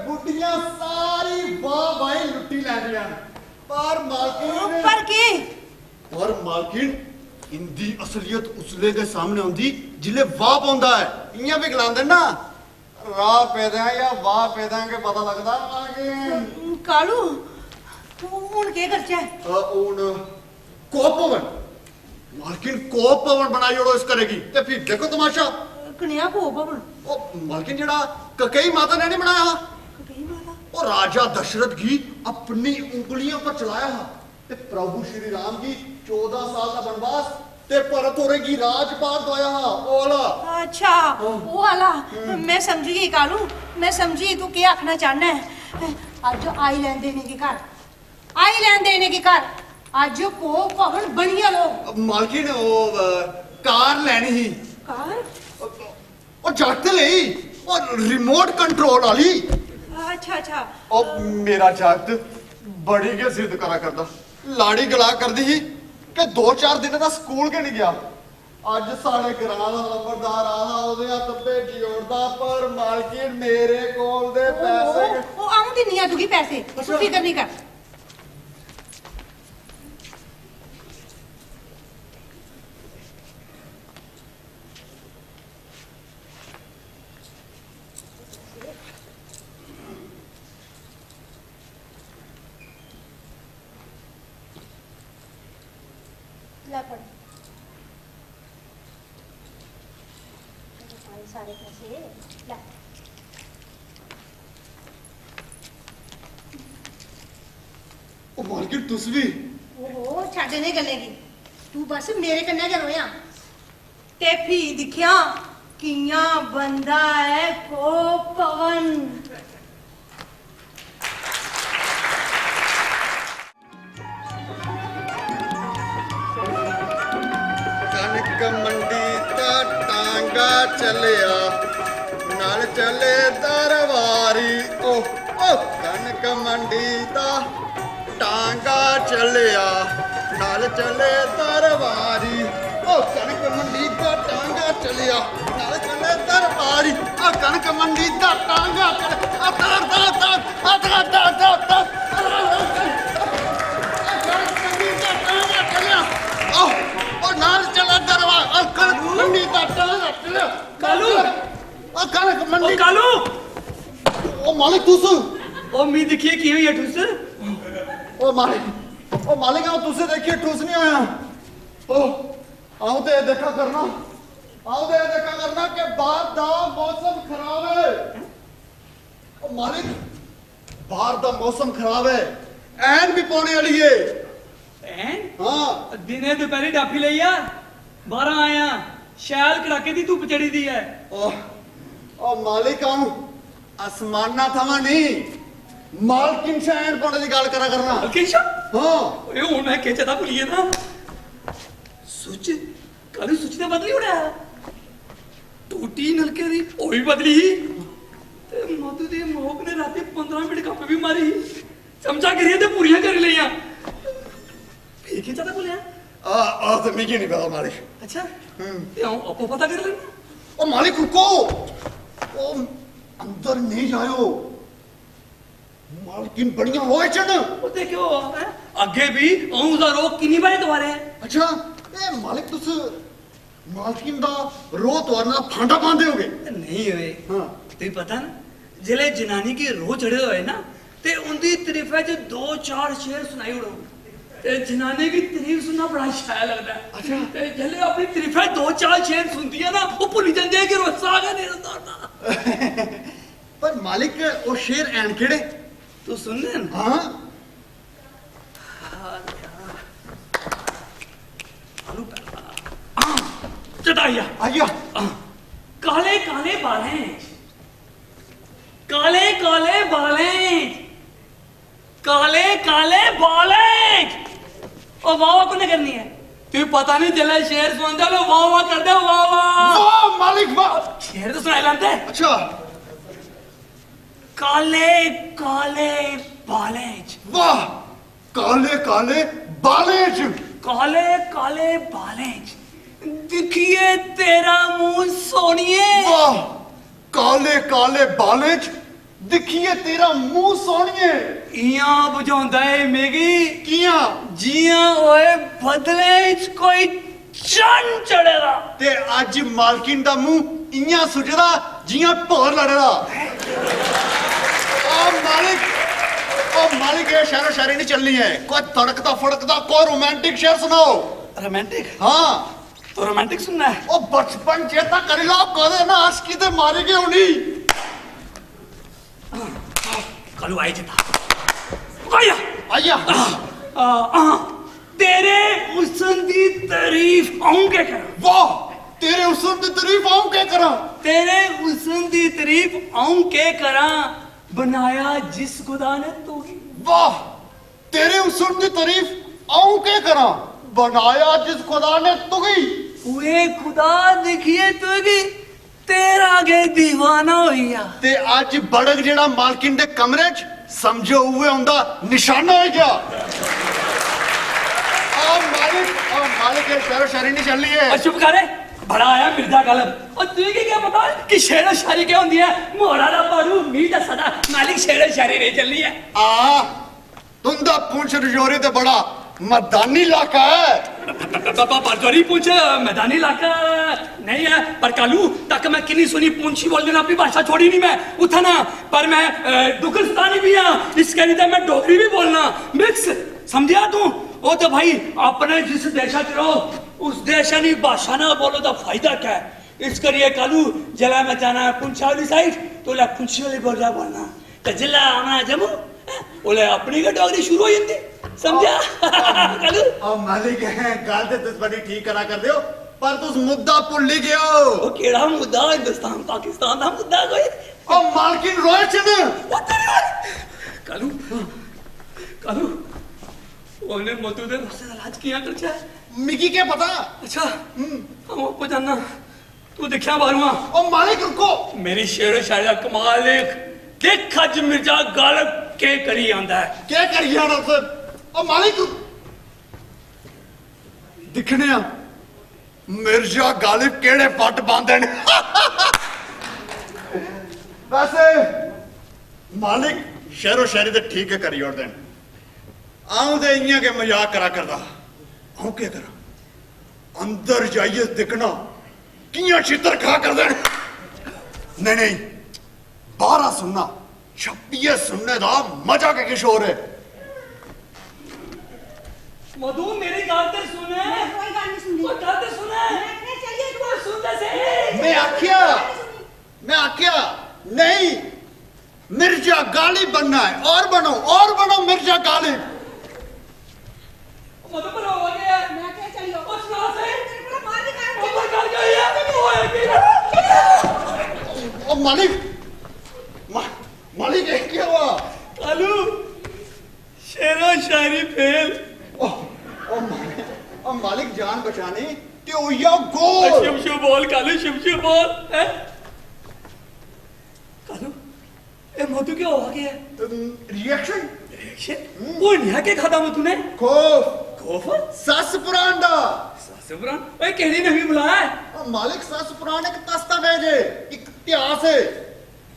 बुड्ढियां सारी वाह भाई लुट्टी लैंदियां पर मार्किन इंदी असलियत उसले दे सामने आंदी जिले वाह पौंदा है इयां भी गलांदे ना राह पैदा या वाह पैदा के पता लगदा आगे कालू हुन के करचे हुन कोप भवन मालकिन कोप भवन बनाई ओड़ो इस करेगी ते फिर देखो तमाशा कन्या को भवन ओ मालकिन जेड़ा ककई माता ने नहीं बनाया कई माता ओ राजा दशरथ की अपनी उंगलियों पर चलाया हा ते प्रभु श्री राम की 14 साल का वनवास ते परत हो रही राजपाट दोया हा ओला अच्छा वो वाला मैं समझ गई कालू मैं समझी तू क्या आखना चाहना है आज आई लैन देने के घर आई लैन देने के घर आज को भवन बनिया लो मालकिन ओ कार लेनी ही कार ओ जट ले और रिमोट कंट्रोल वाली अच्छा अच्छा और मेरा जट बड़ी के जिद करा करदा लाड़ी गला कर दी कि 2-4 दिन दा स्कूल के नहीं गया ਅੱਜ ਸਾਡੇ ਘਰਾਂ ਦਾ ਨੰਬਰਦਾਰ ਆਦਾ ਉਹਦੇ ਹੱਥ ਭੇਜੀ ਉੜਦਾ ਪਰ ਮਾਲਕੀ ਮੇਰੇ ਕੋਲ ਦੇ ਪੈਸੇ ਉਹ ਆਉਂਦੀ ਨਹੀਂ ਆ ਦੂਗੀ ਪੈਸੇ ਤੂੰ ਫਿਕਰ ਨਹੀਂ ਕਰ ਲੈ ਫੜ सारे पैसे ला ਉਹ ਮਾਲਕੀ ਤੁਸੀਂ ਵੀ ओहो छाड़े नहीं गलेगी तू बस मेरे कन्ने गै रोया ते भी दिखिया किया बंदा है को पवन ਕਣਕ ਮੰਡੀ ਦਾ ਟਾਂਗਾ ਚੱਲਿਆ ਨਾਲ ਚੱਲੇ ਦਰਬਾਰੀ ਉਹ ਕਣਕ ਮੰਡੀ ਦਾ ਟਾਂਗਾ ਚੱਲਿਆ ਨਾਲ ਚੱਲੇ ਦਰਬਾਰੀ ਉਹ ਕਣਕ ਮੰਡੀ ਦਾ ਟਾਂਗਾ ਚੱਲਿਆ ਨਾਲ ਚੱਲੇ ਦਰਬਾਰੀ ਉਹ ਕਣਕ ਮੰਡੀ ਦਾ ਟਾਂਗਾ ਚੱਲਿਆ ਉਹ ਨਾਲ ਚੱਲੇ ਦਰਬਾਰ ਉਹ ਕਣਕ ਮੰਡੀ ਦਾ ਟਾਂਗਾ ਚੱਲਿਆ ਕਾਲੂ ਉਹ ਕਣਕ ਮੰਡੀ ਕਾਲੂ ਉਹ ਮਾਲਿਕ ਤੁਸੀਂ ਉਹ ਮੀ ਦੇਖੀਏ ਕੀ ਹੋਈ ਹੈ ਠੁੱਸ ਉਹ ਮਾਲਿਕ ਆਓ ਤੁਸੀਂ ਦੇਖੀਏ ਠੂਸ ਨਹੀਂ ਹੋਇਆ ਉਹ ਆਓ ਤੇ ਦੇਖਾ ਕਰਨਾ ਕਿ ਬਾਹਰ ਦਾ ਮੌਸਮ ਖਰਾਬ ਹੈ ਉਹ ਮਾਲਿਕ ਬਾਹਰ ਦਾ ਮੌਸਮ ਖਰਾਬ ਹੈ ਐਨ ਵੀ ਪਾਉਣੇ ਵਾਲੀ ਏ ਐਨ ਹਾਂ ਦਿਨੇ ਦੁਪਹਿਰੇ ਡਾਫੀ ਲਈ ਆ 12 ਆਇਆ ਸ਼ੈਲ ਕੜਾਕੇ ਦੀ ਧੁੱਪ ਚੜੀ ਦੀ ਹੈ ਉਹ ਮਾਲਿਕ ਆਉਂ ਅਸਮਾਨਾਂ ਥਾਵਾਂ ਨਹੀਂ ਮਾਲਕਿਨ ਸ਼ੈਨ ਪਾਉਣੇ ਦੀ ਗੱਲ ਕਰਾ ਕਰਨਾ ਕਿਸ਼ਾ ਹਾਂ ਓਏ ਹੁਣ ਮੈਂ ਕਿਹ ਤਾਂ ਭੁੱਲੀਏ ਨਾ ਸੁੱਚ ਕਾਲੂ ਸੁੱਚ ਤੇ ਬਦਲੀ ਹੋਣਾ ਟੂਟੀ ਨਲਕੇ ਦੀ ਉਹ ਵੀ ਬਦਲੀ ਤੇ ਮਧੂ ਦੇ ਮੋਕ ਨੇ ਰਾਤੇ 15 ਮਿੰਟ ਕੱਪ ਵੀ ਮਾਰੀ ਸਮਝਾ ਕਰੀਏ ਤੇ ਪੂਰੀਆਂ ਕਰ ਲਈਆਂ ਫੇਰ ਕਿਹ ਤਾਂ ਭੁੱਲਿਆ ਆ ਤਾਂ ਮੈਨੂੰ ਨਹੀਂ ਪਤਾ ਮਾਲਿਕ ਅੱਛਾ ਤੇ ਆਪੋ ਪਤਾ ਕਰ ਲੈਣਾ ਉਹ ਮਾਲਿਕ ਰੁਕੋ ਉਹ ਅੰਦਰ ਨਹੀਂ ਜਾਇਓ ਮਾਲਕਿਨ ਬੜੀਆਂ ਹੋਏ ਚਣ ਉਹ ਦੇਖਿਓ ਹੈਂ? ਅੱਗੇ ਵੀ ਉਹਦਾ ਰੋਕ ਕਿੰਨੀ ਵਾਰੀ ਦੁਆਰੇ ਅੱਛਾ ਇਹ ਮਾਲਿਕ ਤੁਸੀਂ ਮਾਲਕਿਨ ਦਾ ਰੋ ਤੁਹਾਡਾ ਫਾਂਡਾ ਪਾਉਂਦੇ ਹੋਗੇ ਨਹੀਂ ਹੋਏ ਹਾਂ ਤੇ ਪਤਾ ਨਾ ਜਿਹੜੇ ਜਨਾਨੀ ਕੇ ਰੋਹ ਚੜੇ ਹੋਏ ਨਾ ਤੇ ਉਹਦੀ ਤਾਰੀਫਾਂ ਚ 2-4 ਸ਼ੇਰ ਸੁਣਾਈ ਉੜੋ ਤੇ ਜਨਾਨੀ ਦੀ ਤਾਰੀਫ ਸੁਣਨਾ ਬੜਾ ਸ਼ਾਇ ਲੱਗਦਾ ਅੱਛਾ ਤੇ ਜਿਹੜੇ ਆਪਣੀ ਤਾਰੀਫਾਂ 2-4 ਸ਼ੇਰ ਸੁਣਦੀ ਆ ਨਾ ਉਹ ਭੁੱਲ ਜਾਂਦੇ ਆ ਕਿ ਰੋਸਾ ਆ ਗਿਆ ਨਹੀਂ ਪਰ ਮਾਲਿਕ ਉਹ ਸ਼ੇਰ ਐਨ ਕਿਹੜੇ ਤੂੰ ਸੁਣਨੇ ਨਾ ਹਾਂ ਚਟਾਈਆ ਆਇਆ ਕਾਲੇ ਕਾਲੇ ਬਾਲੇ ਕਾਲੇ ਕਾਲੇ ਬਾਲੇ ਕਾਲੇ ਕਾਲੇ ਬਾਲੇ ਉਹ ਵਾਹ ਕੋਨੇ ਕਰਨੀ ਹੈ ਤੈਨੂੰ ਪਤਾ ਨਹੀਂ ਜਲੇ ਸ਼ੇਰ ਸੁਣਦਾ ਲੋ ਵਾਹ ਵਾਹ ਕਰਦੇ ਵਾਹ ਵਾਹ ਵਾਹ ਮਾਲਿਕ ਵਾਹ ਸ਼ੇਰ ਤਾਂ ਸੁਣਾਈ ਲੈਂਦੇ ਅੱਛਾ ਕਾਲੇ ਕਾਲੇ ਬਾਲੇ ਵਾਹ ਕਾਲੇ ਕਾਲੇ ਬਾਲੇ ਚ ਕਾਲੇ ਕਾਲੇ ਬਾਲੇ ਦਿਖੀਏ ਤੇਰਾ ਮੂੰਹ ਸੋਹਣੀਏ ਵਾਹ ਕਾਲੇ ਕਾਲੇ ਬਾਲੇ ਚ ਦਿਖੀਏ ਤੇਰਾ ਮੂੰਹ ਸੋਹਣੀਏ ਇਆਂ ਬੁਝਾਉਂਦਾ ਏ ਮੇਗੀ ਕੀਆਂ ਜੀਆਂ ਓਏ ਬਦਲੇ ਚ ਕੋਈ ਚੰਨ ਚੜੇਗਾ ਤੇ ਅੱਜ ਮਾਲਕਿਨ ਦਾ ਮੂੰਹ ਇਆਂ ਸੁਜਦਾ ਜੀਆਂ ਭੋਰ ਲੜਦਾ ਉਹ ਮਾਲਿਕ ਇਹ ਸ਼ਾਇਰੋ ਸ਼ਾਇਰੀ ਨਹੀਂ ਚੱਲਣੀ ਹੈ ਕੋਈ ਤੜਕਦਾ ਫੜਕਦਾ ਕੋਈ ਰੋਮਾਂਟਿਕ ਸ਼ੇਰ ਸੁਣਾਓ रोमांटिक ਹਾਂ तो रोमांटिक सुनना है ਉਹ ਬਚਪਨ ਚੇਤਾ ਕਰੀ ਲਾ ਕਦੇ ਨਾ ਆਸ਼ਕੀ ਤੇ ਮਾਰੀ ਗਈ ਹੋਣੀ कलू आई जता आया ਆਇਆ तेरे हुस्न दी तारीफ आऊंगे कर ਵਾਹ ਤੇਰੇ ਹੁਸਨ ਦੀ ਤਾਰੀਫ ਆਉਂ ਕੇ ਕਰਾਂ तेरे हुस्न दी तारीफ आऊंगे करा बनाया जिस खुदा ने तू ਵਾਹ ਤੇਰੇ ਹੁਸਨ ਦੀ ਤਾਰੀਫ ਆਉਂ ਕੇ ਕਰਾਂ ਬਣਾਇਆ ਜਿਸ ਖੁਦਾ ਨੇ ਤੁਗੀ वे खुदा देखिए तुगी तेरा आगे दीवाना होइया ਤੇ ਅੱਜ ਬੜਕ ਜਿਹੜਾ ਮਾਲਕਿਨ ਦੇ ਕਮਰੇ 'ਚ ਸਮਝੋ ਉਹ ਹੁੰਦਾ ਨਿਸ਼ਾਨਾ ਹੋ ਗਿਆ ਆ ਮਾਲਿਕ ਇਹ ਸ਼ਹਿਰੋ ਸ਼ਹਿਰੀ ਨਹੀਂ ਚੱਲੀ ਹੈ और चुप करे बड़ा आया मिर्जा गालब और तुझे क्या पता कि शेर शायरी क्या होती है मोड़ा दा पाड़ू मीठा सदा मालिक शेर शायरी नहीं चल रही है ਆ ਤੁੰਦਾ ਪੁੰਛ ਰਜੋਰੀ ਤੇ ਬੜਾ मैदानी इलाका है परजोरी पूछ मैदानी इलाका नहीं है पर कालू तक मैं किन्नी सुनी पूंछी बोल देना अपनी भाषा छोड़ी नहीं मैं उठा ना पर मैं डुगलस्तानी भी हाँ इसके लिए मैं डोगरी भी बोलना मिक्स समझिया तू वो तो भाई अपने जिस देशा च रहो उस देशानी भाषा ना बोलो तो फायदा क्या है इस करिए कालू जिला में जाना है पुंछा वाली साइड तो ला पुंछी वाली बोल रहा बोलना तो जिला आना जम्मू बोले अपनी का डोगरी शुरू हो जाती समझा कालू आ मालिक है गल ते तुस बड़ी ठीक करा कर दियो पर तुस मुद्दा भुल ही गए हो वो केड़ा मुद्दा हिंदुस्तान पाकिस्तान दा मुद्दा कोई ओ मालकिन रोशन वो तेरे कालू कालू ओने मधु दे से इलाज किया कर छे मिगी क्या पता अच्छा हम ऊपर जाना तू देखया बारुआ ओ मालिक रुको मेरी शेर शायरी दा कमाल देख आज मिर्जा गालिब के करी आंदा है क्या करिए ना फिर ओ मालिक दिखने आ मिर्जा गालिब केड़े पट बांधे ने वैसे मालिक शेरो शायरी ते ठीक है करी और देन आऊं ते इयां के मजाक करा करदा आऊं क्या करा अंदर जाइए दिखना कियां चित्र खा कर देन नहीं नहीं बारह सुनना छप्पिए सुनने दा मजा के किश और है मधु मेरी गल ते सुने कोई गल नहीं सुनी कोई गल ते सुने मैं चलिए तू सुन दे से मैं आख्या नहीं मिर्जा गालिब बनना है और बनो मिर्जा गालिब मधु पर हो गया मैं क्या चलियो ओ सुना से तेरे को मार के ओ पर गल गई है ओ मालिक मालिक ये क्या हुआ कालू शेरो शायरी फेल ओ मालिक जान बचाने ते ओया गोल शिव शिव बोल कालू शिव शिव बोल हैं कालू ए मधु क्या हो गया रिएक्शन रिएक्शन वो नहीं के खाता मधु ने खौफ खौफ सस पुराण दा ससुरान ओए केड़ी नहीं बुलाया ओ मालिक सस पुराण एक दस्तावेज है एक इतिहास है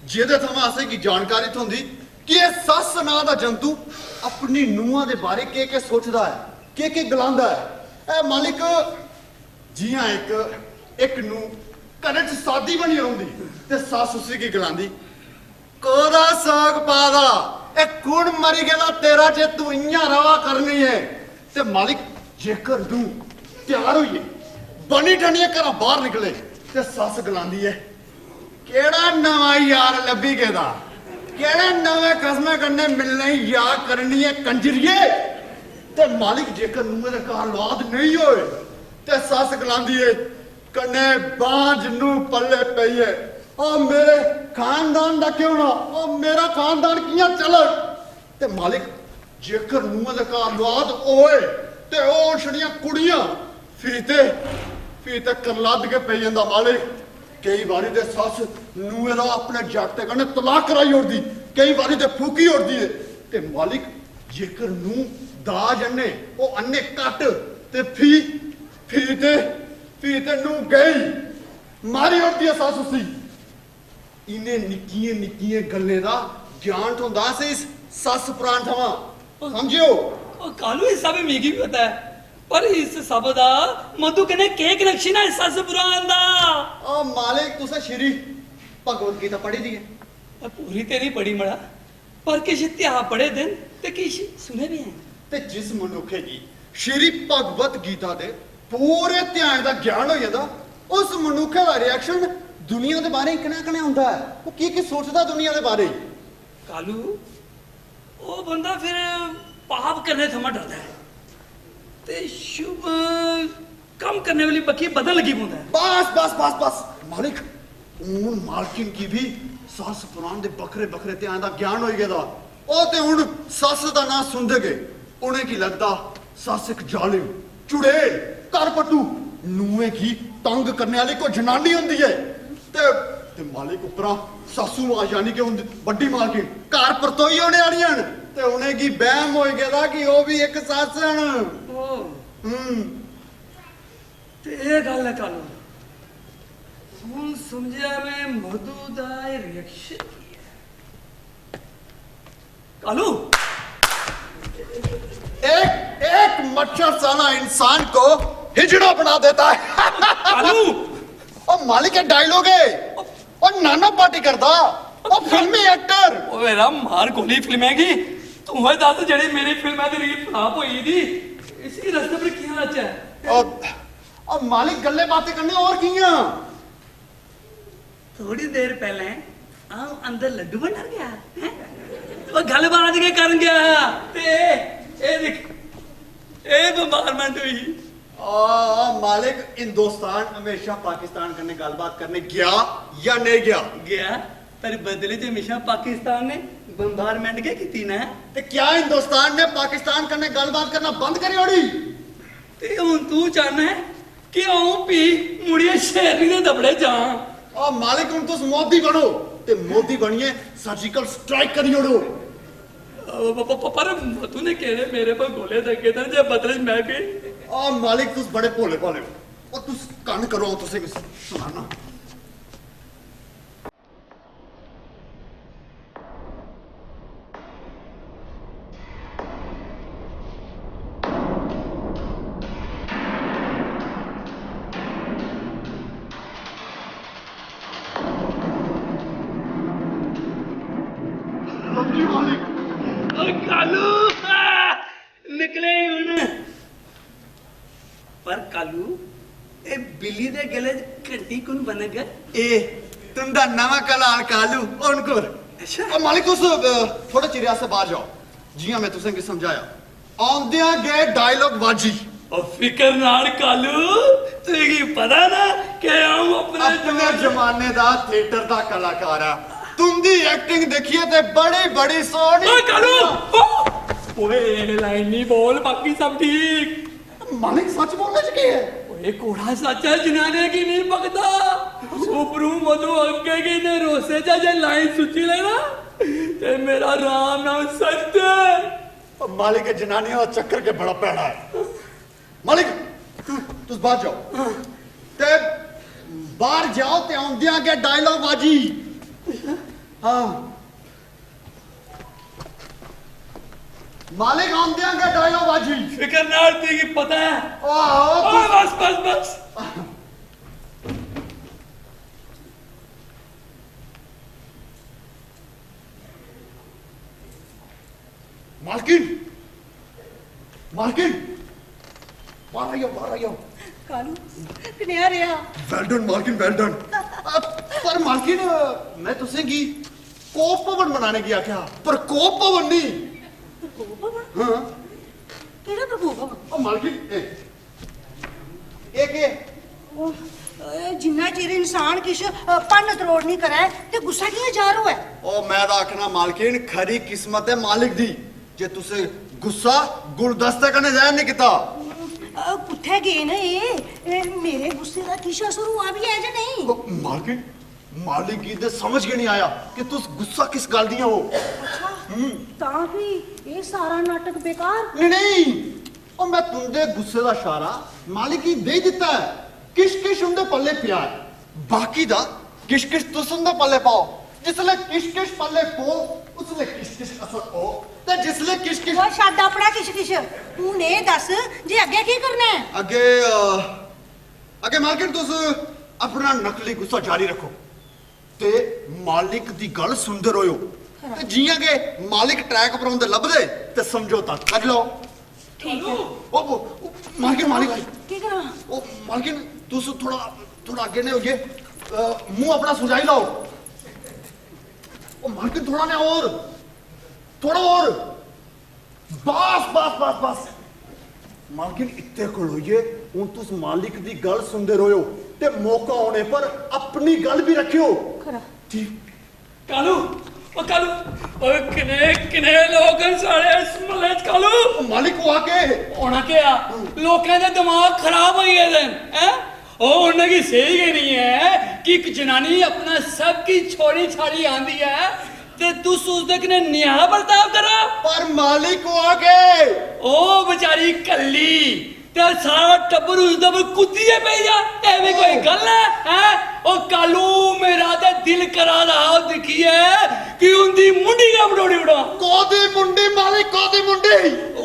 ਜਿਹਦੇ ਥਮਾਂ ਅਸੇ ਕੀ ਜਾਣਕਾਰੀ ਹੁੰਦੀ ਕਿ ਇਹ ਸੱਸ ਨਾਂ ਦਾ ਜੰਤੂ ਆਪਣੀ ਨੂੰਹਾਂ ਦੇ ਬਾਰੇ ਕੀ ਸੋਚਦਾ ਹੈ ਕੀ ਗਲਾਉਂਦਾ ਹੈ ਇਹ ਮਾਲਿਕ ਜੀਆਂ ਇੱਕ ਨੂੰ ਘਰ 'ਚ ਸਾਦੀ ਬਣੀ ਰਹਿੰਦੀ ਤੇ ਸੱਸ ਉਸੇ ਕੀ ਗਲਾਉਂਦੀ ਕੋਦਾ ਸਾਗ ਪਾਦਾ ਇਹ ਕੁਣ ਮਰੀ ਗਿਆ ਤੇਰਾ ਜੇ ਤੂੰ ਇੰਨਾ ਰਵਾ ਕਰਨੀ ਹੈ ਤੇ ਮਾਲਿਕ ਜੇਕਰ ਤੂੰ ਤਿਆਰ ਹੋਈਏ ਬਣੀ ਠੰਡੀਆਂ ਘਰੋਂ ਬਾਹਰ ਨਿਕਲੇ ਤੇ ਸੱਸ ਗਲਾਉਂਦੀ ਹੈ केड़ा नवा यार लभी गेदा केड़े नवे कस्मे करने मिलने याद करनी है कंजरिए ते मालिक जेकर नूहे दे घर औलाद नहीं होए ते सस गलांदी है कन्ने बांझ नू पल्ले पई है ओ मेरे खानदान दा क्यों ना ओ मेरा खानदान कियां चले ते मालिक जेकर नूहे दे घर औलाद होए ते ओ छड़ियां कुड़ियां फीते करलद के पई जंदा मालिक कई बारी ते सस नूहे दा अपने जट ते कन्ने तलाक कराई ओड़दी कई बारी ते फूकी ओड़दी है ते मालिक जेकर नू दाज अन्ने ओ अन्ने कट ते फी ते नू गई मारी ओड़दी है सस उसी इने निक्किए गल्ले दा ज्ञान होंदा से इस सस पुराण थमां समझियो ओ कालू हिस्सा भी मिगी भी पता है पर इस सब दा मधु कने के कनेक्शन है सस पुराण दा ओ मालिक तुसे श्री भगवत गीता पढ़ी दी है पूरी तेरी पढ़ी मड़ा पर किश इतिहास पढ़े दिन ते किश सुने भी हैं ते जिस मनुखे की श्री भगवत गीता दे पूरे ध्यान दा ज्ञान हो जांदा उस मनुखे दा रिएक्शन दुनिया दे बारे कने हुंदा है वो की सोचदा दुनिया दे बारे कालू ओ बंदा फिर पाप करने थमा डरदा है ते शुभ कम करने वाली बकी बदल लगी होता है बस मालिक उन मालकिन की भी सस पुराण दे बखरे ध्यान दा ज्ञान हो गया ओ ते हुन सस दा नाम सुनदे गए उन्हें की लगदा सस एक जालिम चुड़ैल करपटू नूहे की तंग करने वाली कोई जनानी हुंदी है ਤੇ ਮਾਲਿਕ ਉਪਰਾਂ ਸਾਸੂ ਮਾਂ ਯਾਨੀ ਕਿ ਹੁਣ ਵੱਡੀ ਮਾਲਕਿਨ ਘਰ ਪਰਤੋਈ ਹੋਣੇ ਵਾਲੀਆਂ ਨੇ ਤੇ ਉਹਨੇ ਕੀ ਬਹਿਮ ਹੋਈ ਗਿਆ ਕਿ ਉਹ ਵੀ ਇੱਕ ਸੱਸ ਹਨ। ਉਹ ਹੂੰ ਤੇ ਇਹ ਗੱਲ ਹੈ ਕਾਲੂ, ਹੁਣ ਸਮਝਿਆ ਮੈਂ ਮਧੂ ਦਾ ਰਿਐਕਸ਼ਨ ਕੀ ਹੈ। ਕਾਲੂ एक मच्छर साला इंसान को हिजड़ा बना देता है। कालू और मालिक के डायलॉग है और नाना पार्टी करता और फिल्मी एक्टर। ਉਹ ਮੇਰਾ ਮਾਰ ਗੋਲੀ ਫਿਲਮ ਹੈਗੀ, ਤੂੰ ਹੋਏ ਦੱਸ ਜਿਹੜੀ ਮੇਰੀ ਫਿਲਮਾਂ ਦੀ ਰੀਲ ਫਲਾਪ ਹੋਈ ਦੀ ਇਸੀ ਰਸਤੇ ਪਰ ਕੀ ਹਾਲ ਹੈ। और मालिक गल्ले बातें करने और किया। ਥੋੜੀ ਦੇਰ ਪਹਿਲਾਂ ਆ ਅੰਦਰ ਲੱਡੂ ਬਣ ਗਿਆ ਹੈ, ਉਹ ਗੱਲਬਾਤ ਕੇ ਕਰਨ ਗਿਆ ਤੇ ਇਹ ਦੇਖ ਇਹ ਬੰਬਾਰਮੈਂਟ हुई। मालिक हिंदुस्तान हमेशा पाकिस्तान करने गलबात करने गया या नहीं गया? ਗਿਆ ਪਰ ਬਦਲੇ ਚ ਹਮੇਸ਼ਾ ਪਾਕਿਸਤਾਨ ਨੇ ਬੰਬਾਰਮੈਂਟ ਕੇ ਕੀਤੀ ਨਾ। ते क्या हिंदुस्तान ने पाकिस्तान करने गलबात करना बंद करी ओड़ी? ਤੇ ਹੁਣ ਤੂੰ ਚਾਹਨਾ ਹੈ ਕਿ ਆਉਂ ਵੀ ਮੁੜੀਏ ਸ਼ੇਰਨੀ ਦੇ ਦਬੜੇ ਜਾ। और मालिक हम तुस मोदी बनो ते मोदी बनिए सर्जिकल स्ट्राइक करी ओड़ो। पर तूने कहने मेरे पर गोले दगे थे जे बदले में मैं भी और मालिक तुस बड़े भोले भाले हो और तुस कन करो तुसे कुछ सुनाना। समझी मालिक? कालू निकले ਹੁਣ ਪਰ ਕਾਲੂ ਇਹ ਬਿੱਲੀ ਦੇ ਗਲੇ 'ਚ ਘੰਟੀ ਕੌਣ ਬਣੇਗਾ। ए तुंदा नवा कलाल कालू उनको अच्छा और मालिक उस थोड़े चिरिया से बाहर जाओ। जी हाँ मैं तुसें की समझाया आंदिया गए डायलॉग बाजी और फिकर नाल कालू तुझे की पता ना कि हम अपने जमाने दा थिएटर दा कलाकार है। तुंदी एक्टिंग देखिए ते बड़ी बड़ी सोहनी। ओए कालू ओए लाइन नहीं बोल बाकी सब ठीक। मालिक सच बोलने च की है? ओए कोड़ा सच्चा जनाने की नहीं पकता उपरू मधु अगे की ने रोसे चा जे लाइन सुची लेना ते मेरा राम नाम सत्य। और मालिक के जनानियों का चक्कर के बड़ा पैड़ा है। मालिक तुस बाहर जाओ ते बाहर जाओ ते आंदिया गए डायलॉग बाजी। हाँ मालिक आंदिया गए डायलॉग बाजी। फिकर नाल ती की पता है। आहो ओए बस बस बस मालकिन मालकिन बाहर आइयो कालू कन्या रिया वेल डन मालकिन वेल डन। पर मालकिन मैं तुसें की कोप भवन बनाने की आख्या पर कोप भवन नहीं। हाँ केड़ा प्रभु भवन? ओ मालकिन एक जिन्ना चिर इंसान किश भन्न त्रोड़ नहीं करे ते गुस्सा कियां जारू है। ओ मैं दा आखना मालकिन खरी किस्मत है मालिक दी जे तुसे गुस्सा गुलदस्ते कने ज़ाहिर नहीं किता। कुत्थे गए ने ये मेरे गुस्से का किश असर हुआ भी है या नहीं? ओ, मालकिन मालिक की ते समझ के नहीं आया कि तुस गुस्सा किस गल दियां हो। अच्छा तां भी ये सारा नाटक बेकार। नहीं नहीं ओ मैं तुंदे गुस्से दा इशारा मालिक की दे दिता है। किश किश उंदे पल्ले पिया है बाकी दा किश किश तुस उंदे पल्ले पाओ। जिसले किश किश पल्ले पो उसले किश किश असर हो ते जिसले किश किश वो छड्ड अपना किश किश तू ने दस जे अगे की करना है। आगे आगे मालकिन तुस अपना नकली गुस्सा जारी रखो ते मालिक दी गल सुनदे रहो ते जियां के मालिक ट्रैक पर होंदे लभदे ते समझौता कर लो। ठीक है ओ मालकिन मालिक की करा? ओ मालकिन तुस थोड़ा थोड़ा आगे ने होइए मुंह अपना सुझाई लाओ। ओ मालकिन थोड़ा ने और थोड़ा और बस बस बस बस मालकिन इत्ते कोल होइए हुन तुस मालिक दी गल सुनदे रहो ते मौका होने पर अपनी गल भी रखियो। खरा ठीक कालू ओ कालू ओ किने लोग सारे इस महल्ले च कालू ओ मालिक को आके होना क्या लोगों के दिमाग खराब हो गए हैं ओ उन्हें की सही गै नहीं है कि एक जनानी अपना सब की छोड़ी छाड़ी आंदी है ते तुस उसदे कन्नै न्याय बर्ताव करो। पर मालिक वो आ गए। ओ बेचारी कल्ली ते सारा टब्बर उसदे पर कुद्दिए पे जा, एवें कोई गल है? ओ कालू मेरा ते दिल करा रहा दिखिए कि उंदी मुंडी का बड़ोड़ी उड़ा। कोदी मुंडी मालिक, कोदी मुंडी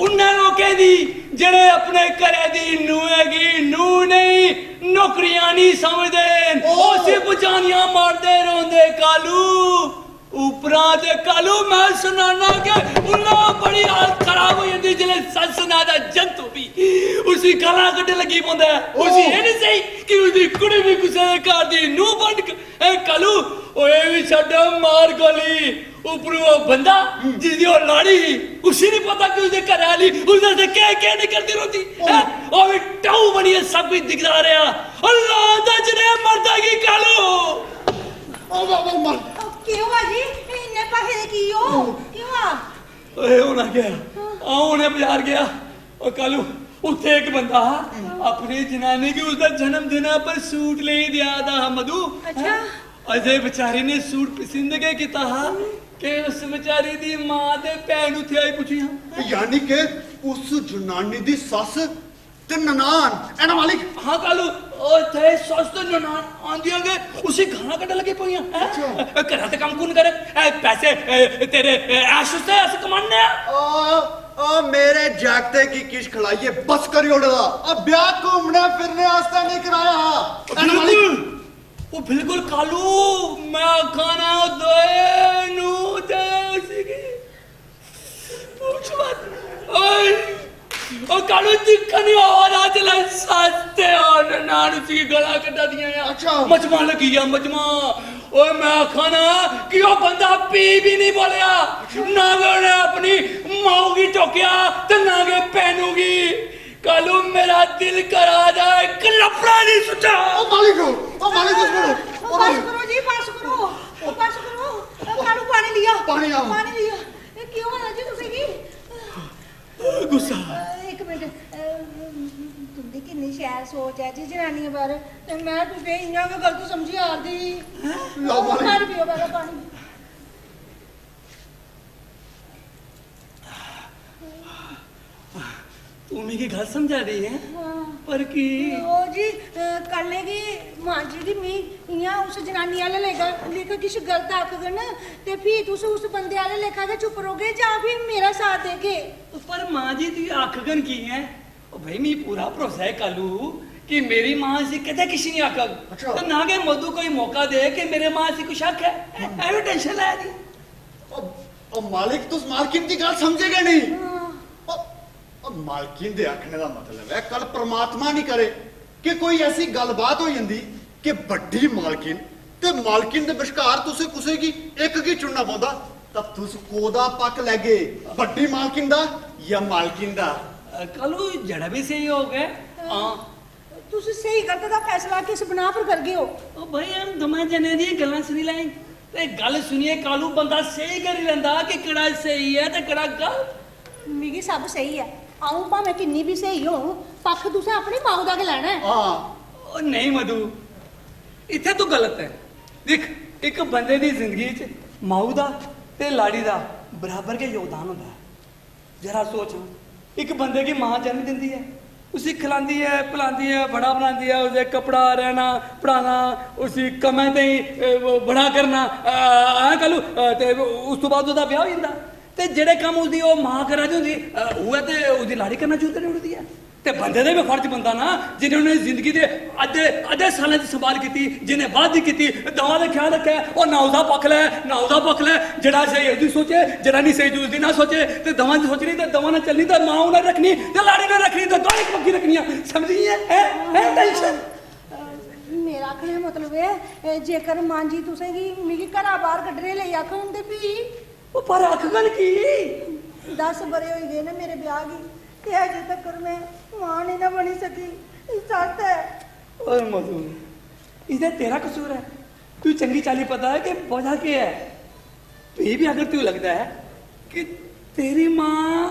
उन्हें लोकें दी जेड़े अपने घरे दी नूहेगी नूह नहीं नौकरियां नहीं समझदे, ओ सिर्फ जानियां मारदे रोंदे कालू। उपरा ते कालू मैं सुनाना के उन्ना बड़ी हालत खराब हो जाती जिले सच सुनादा जंतु भी उसी गाला कड्ढे लगी पौंदा है। उसी ये नहीं सही कि उसदी कुड़ी भी कुसै दे घर दी नूह बन के ए कालू ओए भी छड्ड मार गोली। ऊपर वो बंदा जिसदी वो लाड़ी उसी नहीं पता कि उसदे घर आली उसदे से क्या नहीं करती रोती है। ओ भी टाऊ बनी सब कुछ दिखदा रहा। अल्लाह दा जने मरदा की कालू। ओ बाबा मार क्यों बाजी इन्ने पैसे दे की हो क्यों आ ओए होना क्या हुणे बाजार गया और कालू उत्थे एक बंदा अपनी जनानी की उसका जन्मदिन पर सूट ले दिया था मधु। अच्छा अजय बेचारी ने सूट पसंद के किता कि उस बेचारी दी मां दे भैन उत्थे आई पुछियां। यानी के उस जनानी दी सस ते ननान है ना मालिक? हाँ कालू और थे सस ते ननान आंदी होगे उसी गाना कट लगे पईयां। घरा ते काम कौन करे? पैसे तेरे ऐश से ऐसे कमाने ओ मेरे जागते की किश खिलाइए बस करी ओड़दा। अब ब्याह घूमने फिरने वास्ते नहीं कराया है ना मालिक? वो बिल्कुल कालू मैं खाना दोए नू दे उसी की पूछ मत। ओए ओ कालू दिखनी आवाज आ चला साथे और नान उसी की गला कटा दिया यार। अच्छा मजमा लगी या मजमा। ओए मैं खाना कि वो बंदा पी भी नहीं बोलिया ना उन्हें अपनी माऊ की टोकिया तो ना के पहनूगी। कालू मेरा दिल करा जाए लफड़ा नहीं सुटा। ओ मालिक सुनो पास करो जी पास करो कालू पानी लिया पानी लाओ। पानी लिया ये क्यों होया जी तुसी की गुस्सा एक मिनट तुंदी किन्नी शैल सोच है जी जनानियां बारे ते मैं तुझे इन्ना के गलत समझी आ दी। लो पानी। पानी पियो पहले पानी। तुम्हें की गल समझा रही है पर की ओ जी कल्ले की मां जी दी मी इयां उस जनानी वाले लेखा किश गलत आखगन ते फ्ही तुस उस बंदे वाले लेखा के चुप रहोगे जां फिर मेरा साथ देगे? पर मां जी दी आखगन की है ओ भाई मी पूरा भरोसा है कालू कि मेरी मां से कदे किसी नहीं आखग। अच्छा। तो ना के मधु कोई मौका दे कि मेरे मां से कुछ हक है ऐवे टेंशन लै दी। ओ मालिक तुस मालकिन दी गल समझेगा नहीं। और मालकिन दे आखने का मतलब है कल परमात्मा नहीं करे कि कोई ऐसी गलबात हो जाती कि बड़ी मालकिन ते मालकिन दे विचकार तुसे कुसे की एक की चुनना पौंदा तब तुस कोदा पक लगे बड़ी मालकिन दा या मालकिन दा? कालू जड़ा भी सही हो गए। हां तुस सही गलत दा फैसला किस बना पर करगे हो? ओ भाई हम दमा जने दी गल्लां सुनी लैं ते गल सुनिए कालू बंदा सही करी लैंदा कि केड़ा सही है ते केड़ा गलत। मिगी सब सही है आऊं भावें किन्नी भी सही हो पक्ख तुसें अपनी माऊ दा के लैना है। हां ओ नहीं मधु इत्थे तू गलत है। देख एक बंदे दी जिंदगी च माऊ दा ते लाड़ी दा बराबर के योगदान होता है। जरा सोच एक बंदे की मां जन्म दिंदी है उसी खिलाती है पिलाती है बड़ा बनाती है उसे कपड़ा रहना पढ़ाना उसी कमें ते बड़ा करना कलू ते उस तो बाद उसदा ब्याह हो जांदा ते जेड़े काम उसदी ओ मां करा दी होंदी उहे ते उसदी लाड़ी करना चाहिदी उड़दी है। ते बंदे दे भी फर्ज बनदा ना जिन्होंने जिंदगी दे अद्धे सालें दी संभाल कीती जिन्हें बाद दी कीती दवा दा ख्याल रखा ओ ना उसदा पक्ख लै जेड़ा सही उसदी सोचे जेड़ा नहीं सही उसदी ना सोचे ते दवा दी सोचनी ते दवा ना चलनी ते मां उन्हें रखनी ते लाड़ी ने रखनी ते दोनों पक्की रखनियां समझी है टेंशन। मेरा आखने दा मतलब है जेकर मां जी तुसें गी मिगी घरा बाहर कड्ढने लेई आखन ते फ्ही ओ पर आखगन की 10 बरे होई गए ना मेरे ब्याह गी ते अजे तक मैं मां नहीं ना बनी सकी सच है। ओए मधु इधर तेरा कसूर है तू चंगी चाली पता है कि वजह क्या है। फिर भी अगर तू लगता है कि तेरी मां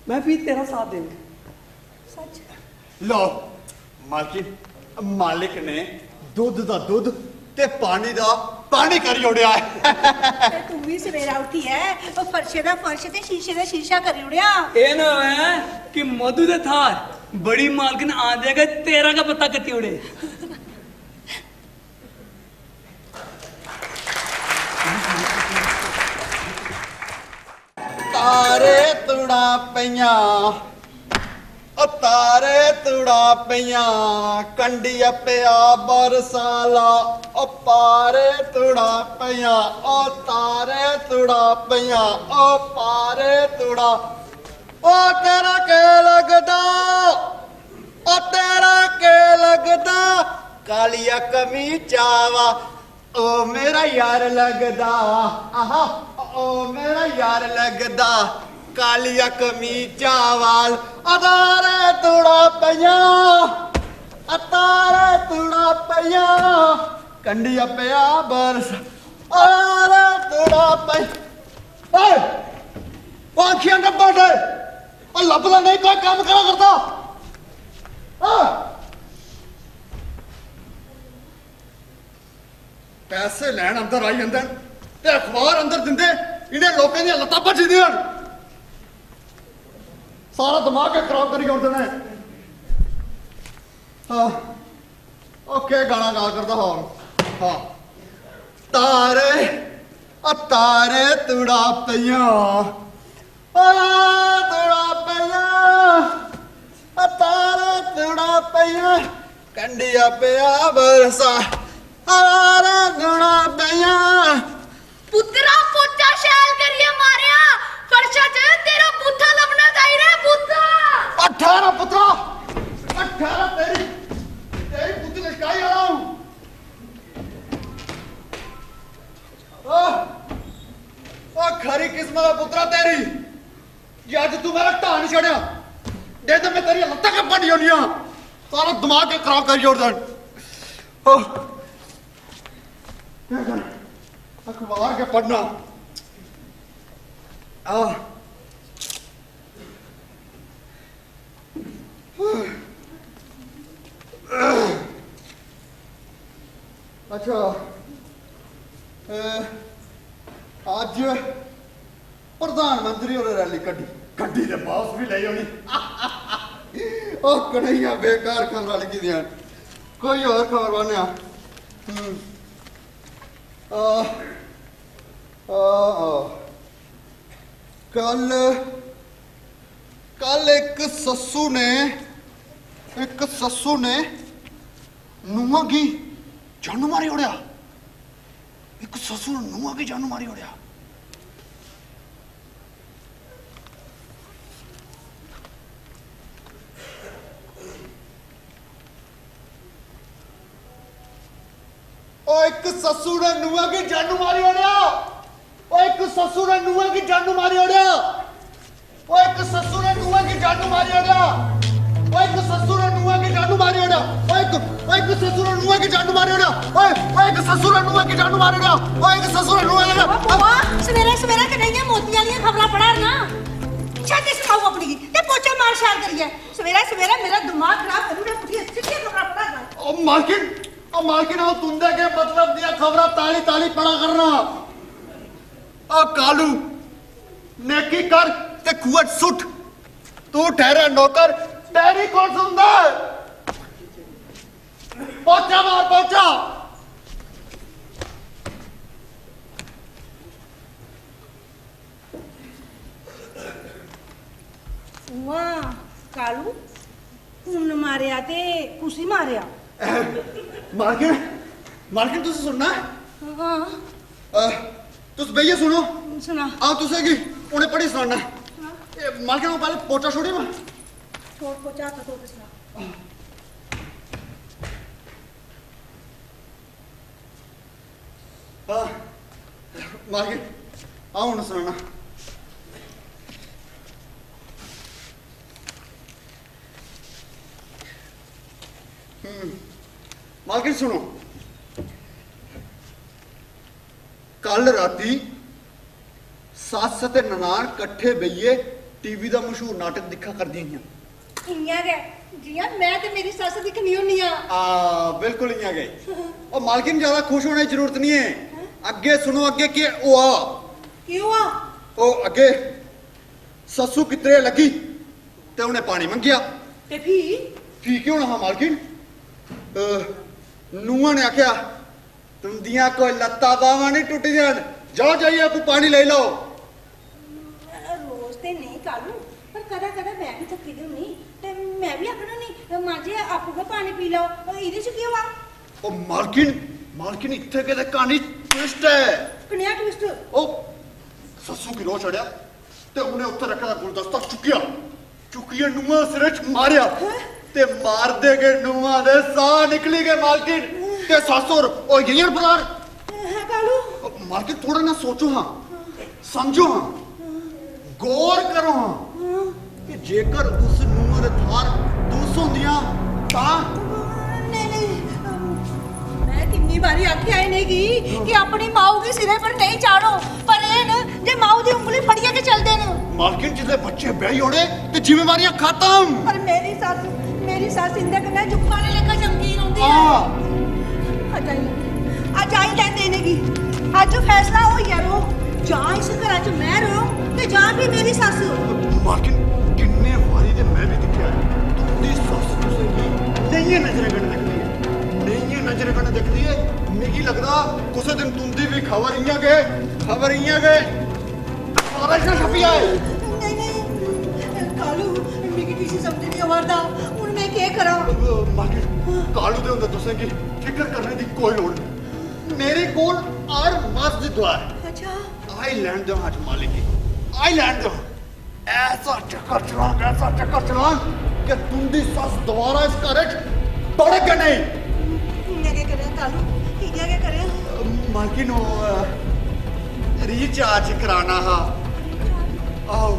मैं भी तेरा साथ देंगे सच लो मालकिन ਮਾਲਿਕ ਨੇ ਦੁੱਧ ਦਾ ਦੁੱਧ ਤੇ ਪਾਣੀ ਦਾ ਪਾਣੀ ਕਰੀ ਉੜਿਆ ਹੈ। ਤੇ ਤੂੰ ਵੀ ਸਵੇਰਾ ਉੱਠੀ ਹੈ ਉਹ ਫਰਸ਼ੇ ਦਾ ਫਰਸ਼ ਤੇ ਸ਼ੀਸ਼ੇ ਦਾ ਸ਼ੀਸ਼ਾ ਕਰੀ ਉੜਿਆ। ਇਹ ਨਾ ਹੈ ਕਿ ਮਧੂ ਦੇ ਥਾਰ बड़ी मालकिन आ जाएगा तेरा का पता कती उड़े। ਤਾਰੇ ਤੁੜਾ ਪਈਆਂ ਓ ਤਾਰੇ ਤੁੜਾ ਪਈਆਂ ਕੰਡੀਆ ਪਿਆ ਬਰਸਾਲਾ ਓ ਪਾਰੇ ਤੁੜਾ ਪਈਆਂ ਓ ਤਾਰੇ ਤੁੜਾ ਪਈਆਂ ਓ ਪਾਰੇ ਤੁੜਾ ਓ ਤੇਰਾ ਕੀ ਲੱਗਦਾ ਓ ਤੇਰਾ ਕੀ ਲੱਗਦਾ ਕਾਲੀਆ ਕਮੀਜ਼ਾਂ ਓ ਮੇਰਾ ਯਾਰ ਲੱਗਦਾ ਆਹਾ ਓ ਮੇਰਾ ਯਾਰ ਲੱਗਦਾ ਕਾਲੀਆ ਕਮੀਜ਼ਾਂ ਵਾਲ ਅਦਾਰੇ ਤੁੜਾ ਪਈਆਂ ਅਤਾਰੇ ਤੁੜਾ ਪਈਆਂ ਕੰਡੀਆ ਪਿਆ ਬਰਸ ਅਰੇ ਤੁੜਾ ਪਈ ਓਏ ਉਹ ਅੱਖੀਆਂ ਦਾ ਪਾਟੇ ਉਹ ਲੱਭਦਾ ਨਹੀਂ ਕੋਈ ਕੰਮ ਕਰਾ ਕਰਦਾ ਪੈਸੇ ਲੈਣ ਅੰਦਰ ਆਈ ਜਾਂਦੇ ਤੇ ਅਖਬਾਰ ਅੰਦਰ ਦਿੰਦੇ ਇਹਨੇ ਲੋਕਾਂ ਦੀਆਂ ਲੱਤਾਂ ਭੱਜ ਦੀਆਂ ਸਾਰਾ ਦਿਮਾਗ ਖਰਾਬ ਕਰੀ ਕਰ ਦੇਣਾ ਹਾਂ ਓਕੇ ਗਾਣਾ ਗਾ ਕਰਦਾ ਹਾਂ ਤਾਰੇ ਆ ਤਾਰੇ ਤੁੜਾ ਪਈਆਂ ਤੁੜਾ ਪਈਆਂ ਆ ਤਾਰੇ ਤੁੜਾ ਪਈਆਂ ਕੰਡੀਆ ਪਿਆ ਬਰਸਾ ਆਰੇ ਤੁੜਾ ਪਈਆਂ ਪੁੱਤਰਾ ਪੋਚਾ ਸ਼ੈਲ ਕਰੀਏ ਮਾਰਿਆ ਫਰਸ਼ਾ ਚ ਤੇਰਾ ਬੁੱਥਾ ਲੱਭਣਾ ਚਾਹੀਦਾ ਬੁੱਥਾ 18 ਪੁੱਤਰਾ 18 ਤੇਰੀ ਬੁੱਧੀ ਲਸ਼ਕਾਈ ਆਲਾ ਹੂੰ ਓ ਖਰੀ ਕਿਸਮਤ ਦਾ ਪੁੱਤਰਾ ਤੇਰੀ ਜੇ ਅੱਜ ਤੂੰ ਮੇਰਾ ਢਾਣ ਛੜਿਆ ਦੇ ਤੇ ਮੈਂ ਤੇਰੀ ਲੱਤਾਂ ਕੱਪੜ ਜੋਨੀਆਂ ਸਾਰਾ ਦਿਮਾਗ ਖਰਾਬ ਕਰ ਜੋੜ ਦੇਣ ਓ अखबार के पढ़ना अच्छा आज प्रधानमंत्री और रैली कड्डी कड्डी दे पास भी ले आनी ओ कन्हैया बेकार खबर लिखी दियां कोई और खबर बने कल कल एक सस्सू ने नूंहां की जान मारी उड़िया एक सस्सू ने नूंहां की जान मारी उड़िया एक ससू ने नूंहां की जान मारी उड़िया एक ससू ने नूंहां की जान मारी उड़िया एक ससू ने नूंहां की जान मारी उड़िया एक ससू ने नूंहां की जान मारी उड़िया एक ससू ने नूंहां की जान मारी उड़िया एक ससू ने नूंहां की जान मारी उड़िया एक ससू ने नूंहां बाबा सवेरे सवेरे कन्हैया मोतियां वाली खबरां पढ़ा ना छाती सिखाओ अपनी ते पोचा मार शार करिए सवेरे सवेरे मेरा दिमाग खराब करूंगा पुठी अच्छी खबरां पढ़ा ओ मालकिन वो तुंदे के मतलब दिया खबरा ताली ताली पढ़ा करना ओ कालू नेकी कर ते खुअट सुट तू ठहरा नौकर तेरी कौन सुनदा पहुंचा मार पहुंचा वाह कालू खून मारिया ते खुशी मारिया मालकिन तुझे सुनना हाँ तुस भैया सुनो सुना आओ तुसे की उन्हें पढ़ी सुनाना मालकिन को पहले पोचा छोड़ी मैं छोड़ पोचा तो सुना हाँ मालकिन आओ उन्हें सुनाना मालकिन सुनो कल राती सस ते ननान कट्ठे बेइये टीवी दा मशहूर नाटक दिखा कर दी इयां गै ਜੀਆਂ ਮੈਂ ਤੇ ਮੇਰੀ ਸੱਸ ਦਿਖਣੀ ਹੁੰਨੀ ਆ बिल्कुल नहीं आ गए और मालकिन ज्यादा खुश होने की जरूरत नहीं है अगे सुनो अगे के हुआ ਕਿਉਂ ਆ ओ अगे ससू कितने लगी ते उन्हें पानी मंगिया ਤੇ ਫੀ ठीक क्यों ना मालकिन नूआ ने आख्या तुम दिया कोई लत्ता बावा नहीं टूट जान जाओ जाइए आपको पानी ले लो ਰੋਜ਼ ਤੇ ਨਹੀਂ ਕਾਲੂ ਪਰ ਕਦਾ ਕਦਾ ਮੈਂ ਵੀ ਥੱਕੀ ਦੀ ਹੁੰਨੀ ਤੇ ਮੈਂ ਵੀ ਆਖਣਾ ਨਹੀਂ ਮਾਝੇ ਆਪੂਗਾ ਪਾਣੀ ਪੀ ਲਓ ਇਹਦੇ ਚ ਕੀ ਹੋਆ ओ मालकिन मालकिन इतने के कहानी ट्विस्ट है ਕਨਿਆ ਟਵਿਸਟ ओ ससू की रोह चढ़िया ते उन्हें उत्ते रखा गुलदस्ता चुकिया नुआ सिरे च मारिया ते मार दे के नुआ दे साह निकली गए मालकिन ते ससुर ओ यही फरार ਹੈ ਕਾਲੂ मालकिन थोड़ा ना सोचो हाँ समझो हाँ गौर करो हाँ कि जेकर उस नुआ दे थार दूस होंदियां तां ਨਹੀਂ ਨਹੀਂ ਮੈਂ ਕਿੰਨੀ ਵਾਰੀ ਆਖਿਆ ਇਹਨੇਗੀ ਕਿ ਆਪਣੀ ਮਾਊ ਦੀ ਸਿਰੇ ਪਰ ਨਹੀਂ ਚਾੜੋ ਪਰ ਇਹ ਨਾ ਜੇ ਮਾਊ ਦੀ ਉਂਗਲੀ ਫੜੀਏ ਕੇ ਚੱਲਦੇ ਨੇ मालकिन जिसले बच्चे ब्याही होने ते जिम्मेवारियां खत्म ਪਰ ਮੇਰੀ ਸੱਸ ਇੰਦੇ ਕਨੇ ਜੁੱਪਾਂ ਨੇ ਲੈਕਾ ਚਮਕੀ ਹੁੰਦੀ ਹੈ हाँ ਅੱਜ ਆਈ ਲੈਂਦੇ ਨੇਗੀ ਅੱਜ ਫੈਸਲਾ ਹੋਈ ਹੈ ਰੋ ਜਾਂ ਇਸ ਘਰਾਂ ਚ ਮੈਂ ਰੋ ਤੇ ਜਾਂ ਵੀ ਮੇਰੀ ਸੱਸ मालकिन किन्ने वारी ते मैं भी दिखया तुंदी सस तुसेंगी नहीं नजरें कन्नै देखदी है नहीं नजरें कन्नै देखदी है मिगी लगदा कुसै दिन तुंदी भी खबर इयां गए सारा इस छपिया है ਨਹੀਂ ਨਹੀਂ ਕਾਲੂ ਮੇਰੀ ਕਿਸੇ ਸਮਝ ਨਹੀਂ ਆਵਰਦਾ ਹੁਣ ਮੈਂ ਕੀ ਕਰਾਂ मालकिन कालू दे हुंदे तुसेंगी फिक्र करने दी कोई लोड़ नहीं मेरे कोल और मर्द दी दुआ है ਅੱਛਾ आई लैंड दो हाथ मालिक की आई लैंड दो ऐसा चक्कर चलांग कि तुंदी सस दोबारा इस घर च तड़क नहीं ਮੈਂ ਕੀ ਕਰਾਂ ਕਾਲੂ ਕੀ ਕਰਾਂ मालकिन रिचार्ज कराना हा आओ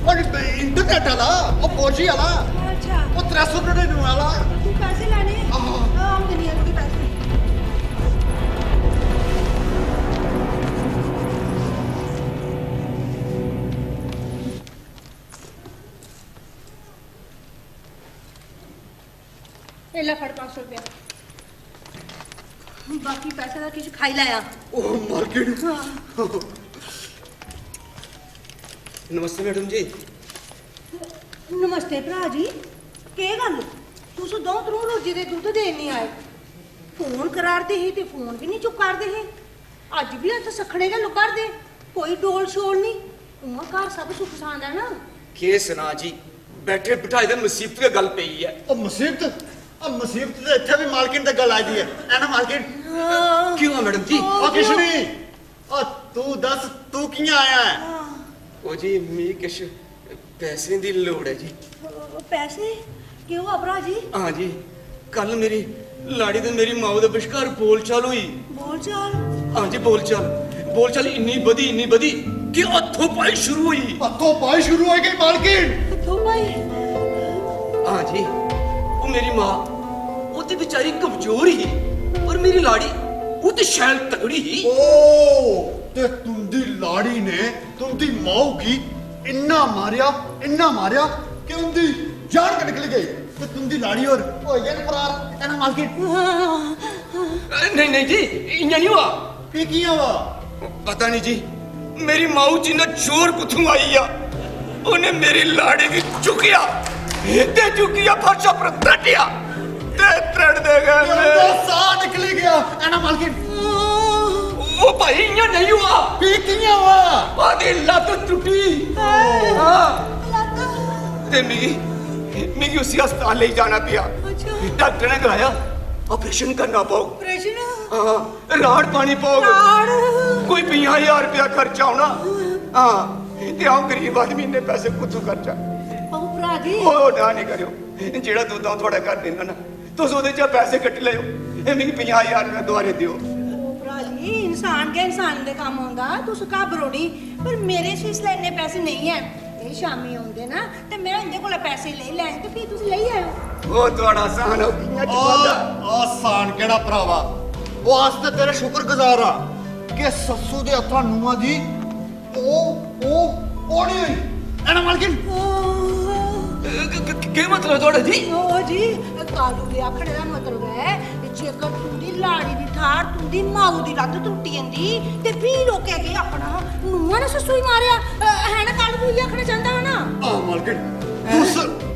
और इंटरनेट वाला और 4G वाला ਅੱਛਾ और 399 वाला ਤੂੰ ਪੈਸੇ ਲੈਣੇ ਆਉਂਦੇ ਨਹੀਂ ਆ ਕੋਈ ਪੈਸੇ ਇਹ ਲੈ ਫੜ 500 ਰੁਪਏ ਬਾਕੀ ਪੈਸੇ ਦਾ ਕੁਝ ਖਾਈ ਲਿਆ ओ मालकिन ਨਮਸਤੇ ਮੈਡਮ ਜੀ ਨਮਸਤੇ ਭਰਾ ਜੀ ਕੀ ਗੱਲ ਤੁਸੀਂ ਦੋ ਤਰੂ ਰੋਜੀ ਦੇ ਦੁੱਧ ਦੇਣ ਨਹੀਂ ਆਏ ਫੋਨ ਕਰਾਰਦੇ ਸੀ ਤੇ ਫੋਨ ਵੀ ਨਹੀਂ ਚੁੱਕ ਕਰਦੇ ਸੀ ਅੱਜ ਵੀ ਹੱਥ ਸਖਣੇ ਜਾਂ ਲੁਕਾਰਦੇ ਕੋਈ ਡੋਲ ਛੋੜ ਨਹੀਂ ਉਹ ਘਰ ਸਭ ਸੁੱਖ ਸਾਂਦ ਹੈ ਨਾ के सुना जी बैठे बिठाए तो मुसीबत की गल पई है ओ मुसीबत ते इत्थे भी मालकिन ते गल आई दी है ना मालकिन क्यों है मैडम जी ओ किश नहीं ओ तू दस तू कियां आया है ओ जी मी किश पैसे दी लोड़ है जी ਪੈਸੇ ਕਿਉਂ ਆ ਭਰਾ ਜੀ हाँ जी कल मेरी लाड़ी ते मेरी माऊ दे विचकार बोलचाल हुई ਬੋਲ ਚਾਲ हाँ जी बोलचाल इन्नी बधी कि हथों पाई शुरू हुई हथों पाई शुरू हो गई मालकिन ਕਿੱਥੋਂ ਭਾਈ हाँ जी वो मेरी माँ वो तो बेचारी कमजोर ही और मेरी लाड़ी वो तो शैल तगड़ी ही ओ ते तुंदी लाड़ी ने तुंदी माऊ की इन्ना मारिया कि उनदी जान का निकल गई ते तुंदी लाड़ी और ओ ये फरार है ना मालकिन नहीं जी इन्ना नहीं हुआ की किया वा पता नहीं जी मेरी माऊ जी ने जोर कुथों आई आ उन्हें मेरी लाड़ी की चुकिया फर्शा पर तटिया ते तड़ दे गए उनदा साह निकली गया है ना मालकिन ओ भाई इन्ना नहीं हुआ की किया वा आधी लत टूटी हां ते मिगी उसी अस्पताल ले जाना पिया डॉक्टर ने कहा ऑपरेशन करना पाओ ਪ੍ਰਸ਼ਨ हाँ राड़ पानी पाओगे कोई 50,000 रुपया खर्चा होना हाँ ते आओ गरीब आदमी ने पैसे कुत्थों खर्चा ਉਹ ਭਰਾ ਜੀ ओ ना नहीं करियो जेड़ा दुद्ध आऊं थोड़ा कर देना ना तुस ओदे चा पैसे कट लियो ए मिगी 50,000 रुपया दोबारे दियो ਉਹ ਭਰਾ ਜੀ ਇਨਸਾਨ ਕੇ ਇਨਸਾਨ ਦੇ ਕੰਮ ਆਉਂਦਾ ਤੁਸੀਂ ਘਬਰਾਓ ਨਹੀਂ ਪਰ ਮੇਰੇ ਸਿਸਲੇ ਇੰਨੇ ਪੈਸੇ ਨਹੀਂ ਹੈ ਇਹ ਸ਼ਾਮੀ ਆਉਂਦੇ ਨਾ ਤੇ ਮੈਂ ਇਹਦੇ ਕੋਲ ਪੈਸੇ ਲੈ ਲੈ ਤੇ ਫਿਰ ਤੁਸੀਂ ਲਈ ਆਇਓ ओ थोड़ा आसान हो कियां चुकांदा आसान केड़ा भरावा वो आस्ते तेरे शुक्रगुजार आ कि सस्सू दे हत्थां नूंहां दी ओ नहीं होई है ना मालकिन ਕੀ ਮਤਲਬ ਤੁਹਾਡਾ ਜੀ? ਉਹ ਜੀ ਕਾਲੂ ਦੇ ਆਖਣ ਦਾ ਮਤਲਬ ਹੈ ਜੇਕਰ ਤੁੰਦੀ ਲਾੜੀ ਦੀ ਥਾਰ ਤੁੰਦੀ ਮਾਊ ਦੀ ਲੱਤ ਟੁੱਟੀ ਜਾਂਦੀ ਤੇ ਵੀ ਲੋਕੇ ਕੇ ਆਪਣਾ ਨੂੰਹਾਂ ਨੇ ਸੱਸੂ ਹੀ ਮਾਰਿਆ ਹੈ ਨਾ ਕਾਲੂ ਨੂੰ ਇਹ ਆਖਣਾ ਚਾਹੁੰਦਾ ਹੈ ਨਾ। ਆ ਮਾਲਕਿਨ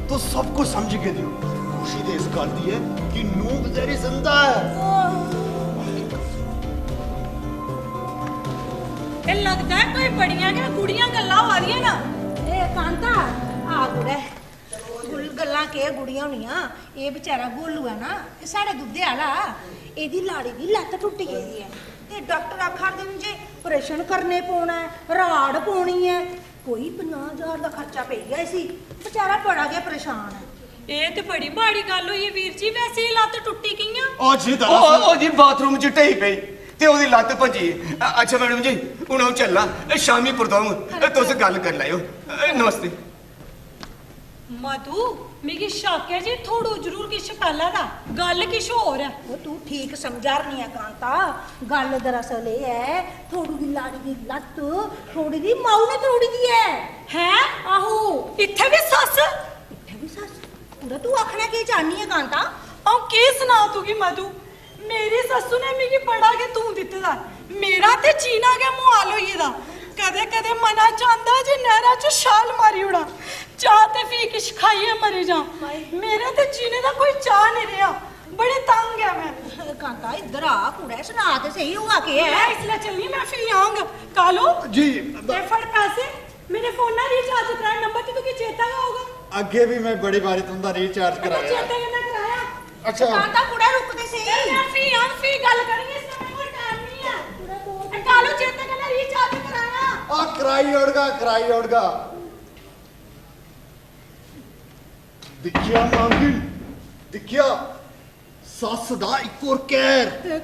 ਤੂੰ ਸਭ ਕੁਝ ਸਮਝ ਕੇ ਦਿਓ। ਖੁਸ਼ੀ ਦੇ ਇਸ ਗੱਲ ਦੀ ਹੈ ਕਿ ਨੂੰਹ ਬਜ਼ਾਰੀ ਜ਼ਿੰਦਾ ਹੈ। ਇਹ ਲੱਗਦਾ ਹੈ ਕੋਈ ਬੜੀਆਂ ਕਿ ਕੁੜੀਆਂ ਗੱਲਾਂ ਹੋ ਰਹੀਆਂ ਨਾ। ਇਹ ਕਾਂਤਾ ਆ ਗੁੜੇ ਗੱਲਾਂ ਕੇ ਗੁੜੀਆਂ ਹੋਣੀਆਂ ਇਹ ਵਿਚਾਰਾ ਗੋਲੂ ਹੈ ਨਾ ਇਹ ਸਾਡੇ ਦੁੱਧੇ ਵਾਲਾ ਇਹਦੀ ਲਾੜੀ ਦੀ ਲੱਤ ਟੁੱਟ ਗਈ ਹੈ ਤੇ ਡਾਕਟਰ ਆਖਰ ਦੇ ਜੇ ਆਪਰੇਸ਼ਨ ਕਰਨੇ ਪਾਉਣਾ ਹੈ ਰਾੜ ਪਾਉਣੀ ਹੈ ਕੋਈ 50,000 ਦਾ ਖਰਚਾ ਪੈ ਗਿਆ ਸੀ ਵਿਚਾਰਾ ਬੜਾ ਗਿਆ ਪਰੇਸ਼ਾਨ ਹੈ। ਇਹ ਤੇ ਬੜੀ ਮਾੜੀ ਗੱਲ ਹੋਈ ਹੈ ਵੀਰ ਜੀ। ਵੈਸੇ ਇਹ ਲੱਤ ਟੁੱਟੀ ਗਈਆਂ। ਉਹ ਜੀ ਦਰਅਸਲ ਉਹ ਜੀ ਬਾਥਰੂਮ ਚ ਢਈ ਪਈ ਤੇ ਉਹਦੀ ਲੱਤ ਭੱਜੀ। ਅੱਛਾ ਮੈਡਮ ਜੀ ਹੁਣ ਉਹ ਚੱਲਾਂ ਸ਼ਾਮੀ ਪਰਦਾਉਂ ਤੁਸੀਂ ਗੱਲ ਕਰ ਲਿਓ। ਨਮਸਤੇ। ਮਧੂ ਮੇਰੀ ਸ਼ੱਕ ਹੈ ਜੀ ਥੋੜੂ ਜ਼ਰੂਰ ਕਿਛ ਪਹਿਲਾਂ ਦਾ ਗੱਲ ਕਿਛ ਹੋਰ ਹੈ। ਉਹ ਤੂੰ ਠੀਕ ਸਮਝਾ ਰਹੀ ਹੈ ਕਾਂਤਾ ਗੱਲ ਦਰਅਸਲ ਇਹ ਹੈ ਥੋੜੀ ਦੀ ਲਾੜੀ ਦੀ ਲੱਤ ਥੋੜੀ ਦੀ ਮਾਊ ਨੇ ਤੋੜੀ ਦੀ ਹੈ। ਹੈ ਆਹੋ ਇੱਥੇ ਵੀ ਸੱਸ ਇੱਥੇ ਵੀ ਸੱਸ ਪੂਰਾ ਤੂੰ ਆਖਣਾ ਕੀ ਚਾਹਨੀ ਹੈ ਕਾਂਤਾ। ਉਹ ਕੀ ਸੁਣਾ ਤੂੰ ਕੀ ਮਧੂ ਮੇਰੀ ਸੱਸੂ ਨੇ ਮੇਰੀ ਬੜਾ ਕੇ ਤੂੰ ਦਿੱਤਾ ਮੇਰਾ ਤੇ ਚੀਨਾ ਗਿਆ ਮੁਹਾਲ ਹੋਈ ਇਹਦਾ। ਕਦੇ ਕਦੇ ਮਨਾ ਚਾਹੁੰਦਾ ਜੇ ਨਹਿਰਾਂ ਚ ਛਾਲ ਮਾਰੀ ਉੜਾ ਚਾਹ ਤੇ ਫੀ ਕਿਛ ਖਾਈਏ ਮਰੇ ਜਾ। ਮੇਰੇ ਤੇ ਜੀਣੇ ਦਾ ਕੋਈ ਚਾਹ ਨਹੀਂ ਰਿਹਾ ਬੜੇ ਤੰਗ ਹੈ ਮੈਂ। ਕਾਂਤਾ ਇੱਧਰ ਆ ਕੁੜੇ ਸੁਣਾ ਤੇ ਸਹੀ ਹੁਆ ਕੇ ਹੈ। इसलिए चलिए मैं फिर आऊंगा कालो जी ये फड़ पैसे मेरे फोन ना रिचार्ज कराया नंबर तो की चेता का होगा। ਅੱਗੇ ਵੀ ਮੈਂ ਬੜੀ ਵਾਰੀ ਤੁੰਦਾ ਰੀਚਾਰਜ ਕਰਾਇਆ। चेता करना कराया। ਅੱਛਾ ਕਾਂਤਾ ਕੁੜੇ ਰੁਕ ਤੇ ਸਹੀ। मैं फिर गल करेंगे इसमें कोई टाइम नहीं है। कालो चेता करना रिचार्ज कराया। ਆ ਕਰਾਈ ਔੜਗਾ ਦਿਖਿਆ ਮੰਗੀ ਦਿਖਿਆ ਸੱਸ ਦਾ ਇੱਕ ਹੋਰ ਕਹਿਰ। ਇਹ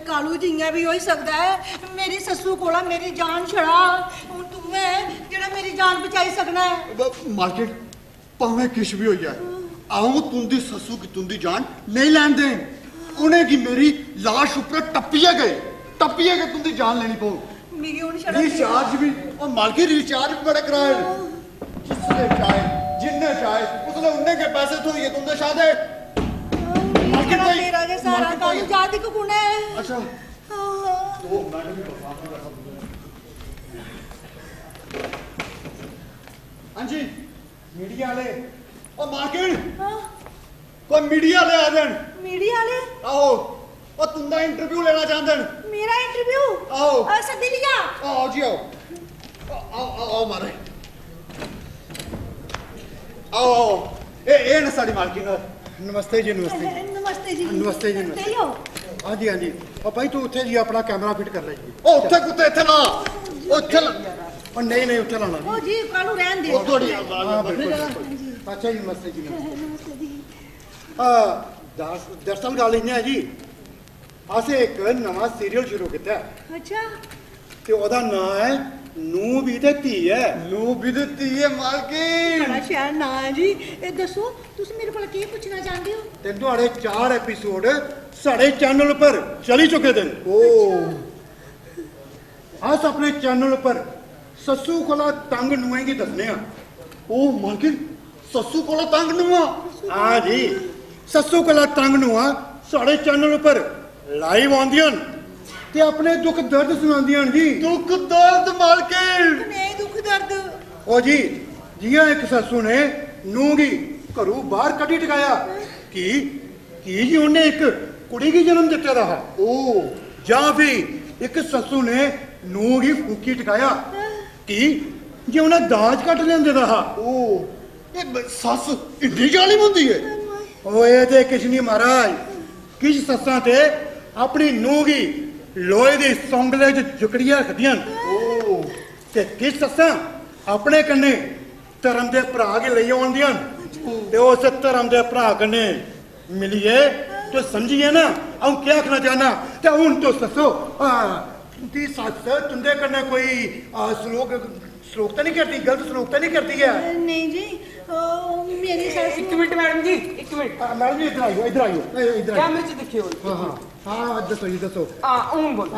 ਕਾਲੂ ਜਿੰਗਾ ਵੀ ਹੋ ਹੀ ਸਕਦਾ ਹੈ ਮੇਰੀ ਸੱਸੂ ਕੋਲਾ ਮੇਰੀ ਜਾਨ ਛੜਾ ਹੁਣ ਤੂੰ ਹੈ ਜਿਹੜਾ ਮੇਰੀ ਜਾਨ ਬਚਾਈ ਸਕਣਾ ਹੈ। ਮਾਰਕੀਟ ਭਾਵੇਂ ਕਿਛ ਵੀ ਹੋ ਜਾਏ ਆਉਂ ਤੁੰਦੀ ਸੱਸੂ ਕੀ ਤੁੰਦੀ ਜਾਨ ਨਹੀਂ ਲੈਣ ਦੇਣ ਉਹਨੇ ਕੀ ਮੇਰੀ ਲਾਸ਼ ਉੱਪਰ ਟੱਪੀਏ ਗਏ ਤੁੰਦੀ ਜਾਨ ਲੈਣੀ ਪਊ। ਮੇਰੀ ਹੁਣ ਛੜਾ रिचार्ज भी और मालकी रिचार्ज भी बड़ा कराए जिसने चाहे जिनने चाहे उसने उनने के पैसे तो ये तुमने शादे मालकिन भाई मेरा के सारा मालकिन कालू भाई जाति को गुण है। अच्छा हाँ। 2 मिनट भी सामने रखो। हाँ जी मीडिया वाले और मार्केट हाँ। कोई मीडिया वाले आ जान मीडिया वाले आओ और तुंदा इंटरव्यू लेना चाहते हैं। मेरा इंटरव्यू आओ सदी लिया आओ जी आओ मारे आओ ए ना साड़ी मालकिन नमस्ते जी नमस्ते जी नमस्ते जी ते हो हाँ जी और भाई तू उत्थे जी अपना कैमरा फिट कर ले जी। ओ उत्थे कुत्ते इत्थे ला उत्थे और नहीं उत्थे लाना ओ जी कालू रहन दे ओ थोड़ी हाँ बिल्कुल अच्छा जी नमस्ते जी नमस्ते जी। दरअसल गल इ'यां है जी असें एक नवा सीरियल शुरू किया अच्छा ते ओहदा नाम है नूं भी ते धी है। नू भी देती है मालकिन बड़ा शहर ना है जी ए दसो तुम मेरे को की पूछना चाहते हो। ते तुहाड़े 4 एपिसोड साढ़े चैनल पर चली चुके दिन। अस अपने चैनल पर सस्सू कोला तंग नुएं गी दसने आ। ओ मालकिन सस्सू कोला तंग नुआ हाँ जी सस्सू कोला तंग नुआ साढ़े चैनल पर लाइव आंदियां ते अपने दुख दर्द सुनांदियां जी। दुख दर्द मालकिन नहीं दुख दर्द ओ जी जियां एक सस्सू ने नूं गी घरों बाहर कड्ढी टकाया कि जी उन्हें एक कुड़ी गी जन्म दित्ते दा हा। ओ जां फिर एक सस्सू ने नूं गी फूकी टकाया कि जे उन्हें दाज कट लेंदे दा हा। ओ ये सस इतनी जालिम होंदी है। ओए ते किश नहीं महाराज किश सस्सां ते अपनी नूं गी लोहे दी सौंगले च जुकड़ियां रखदियां ते किश सस्सां अपने कन्ने धर्म दे भरा गी लेई आउंदियां ते उस धर्म दे भरा कन्ने मिलिए तो समझिए ना अऊं क्या आखना चाहना ते हुन तुस दस्सो तुंदी सस्स तुंदे कन्ने कोई सलूक तो नहीं करती गलत सलूक तो नहीं करती है। नहीं जी मेरी सास एक मिनट मैडम जी एक मिनट मैडम जी इधर आइयो कैमरे च दिखियो हाँ हाँ हाँ दसो जी दसो ऊन बोल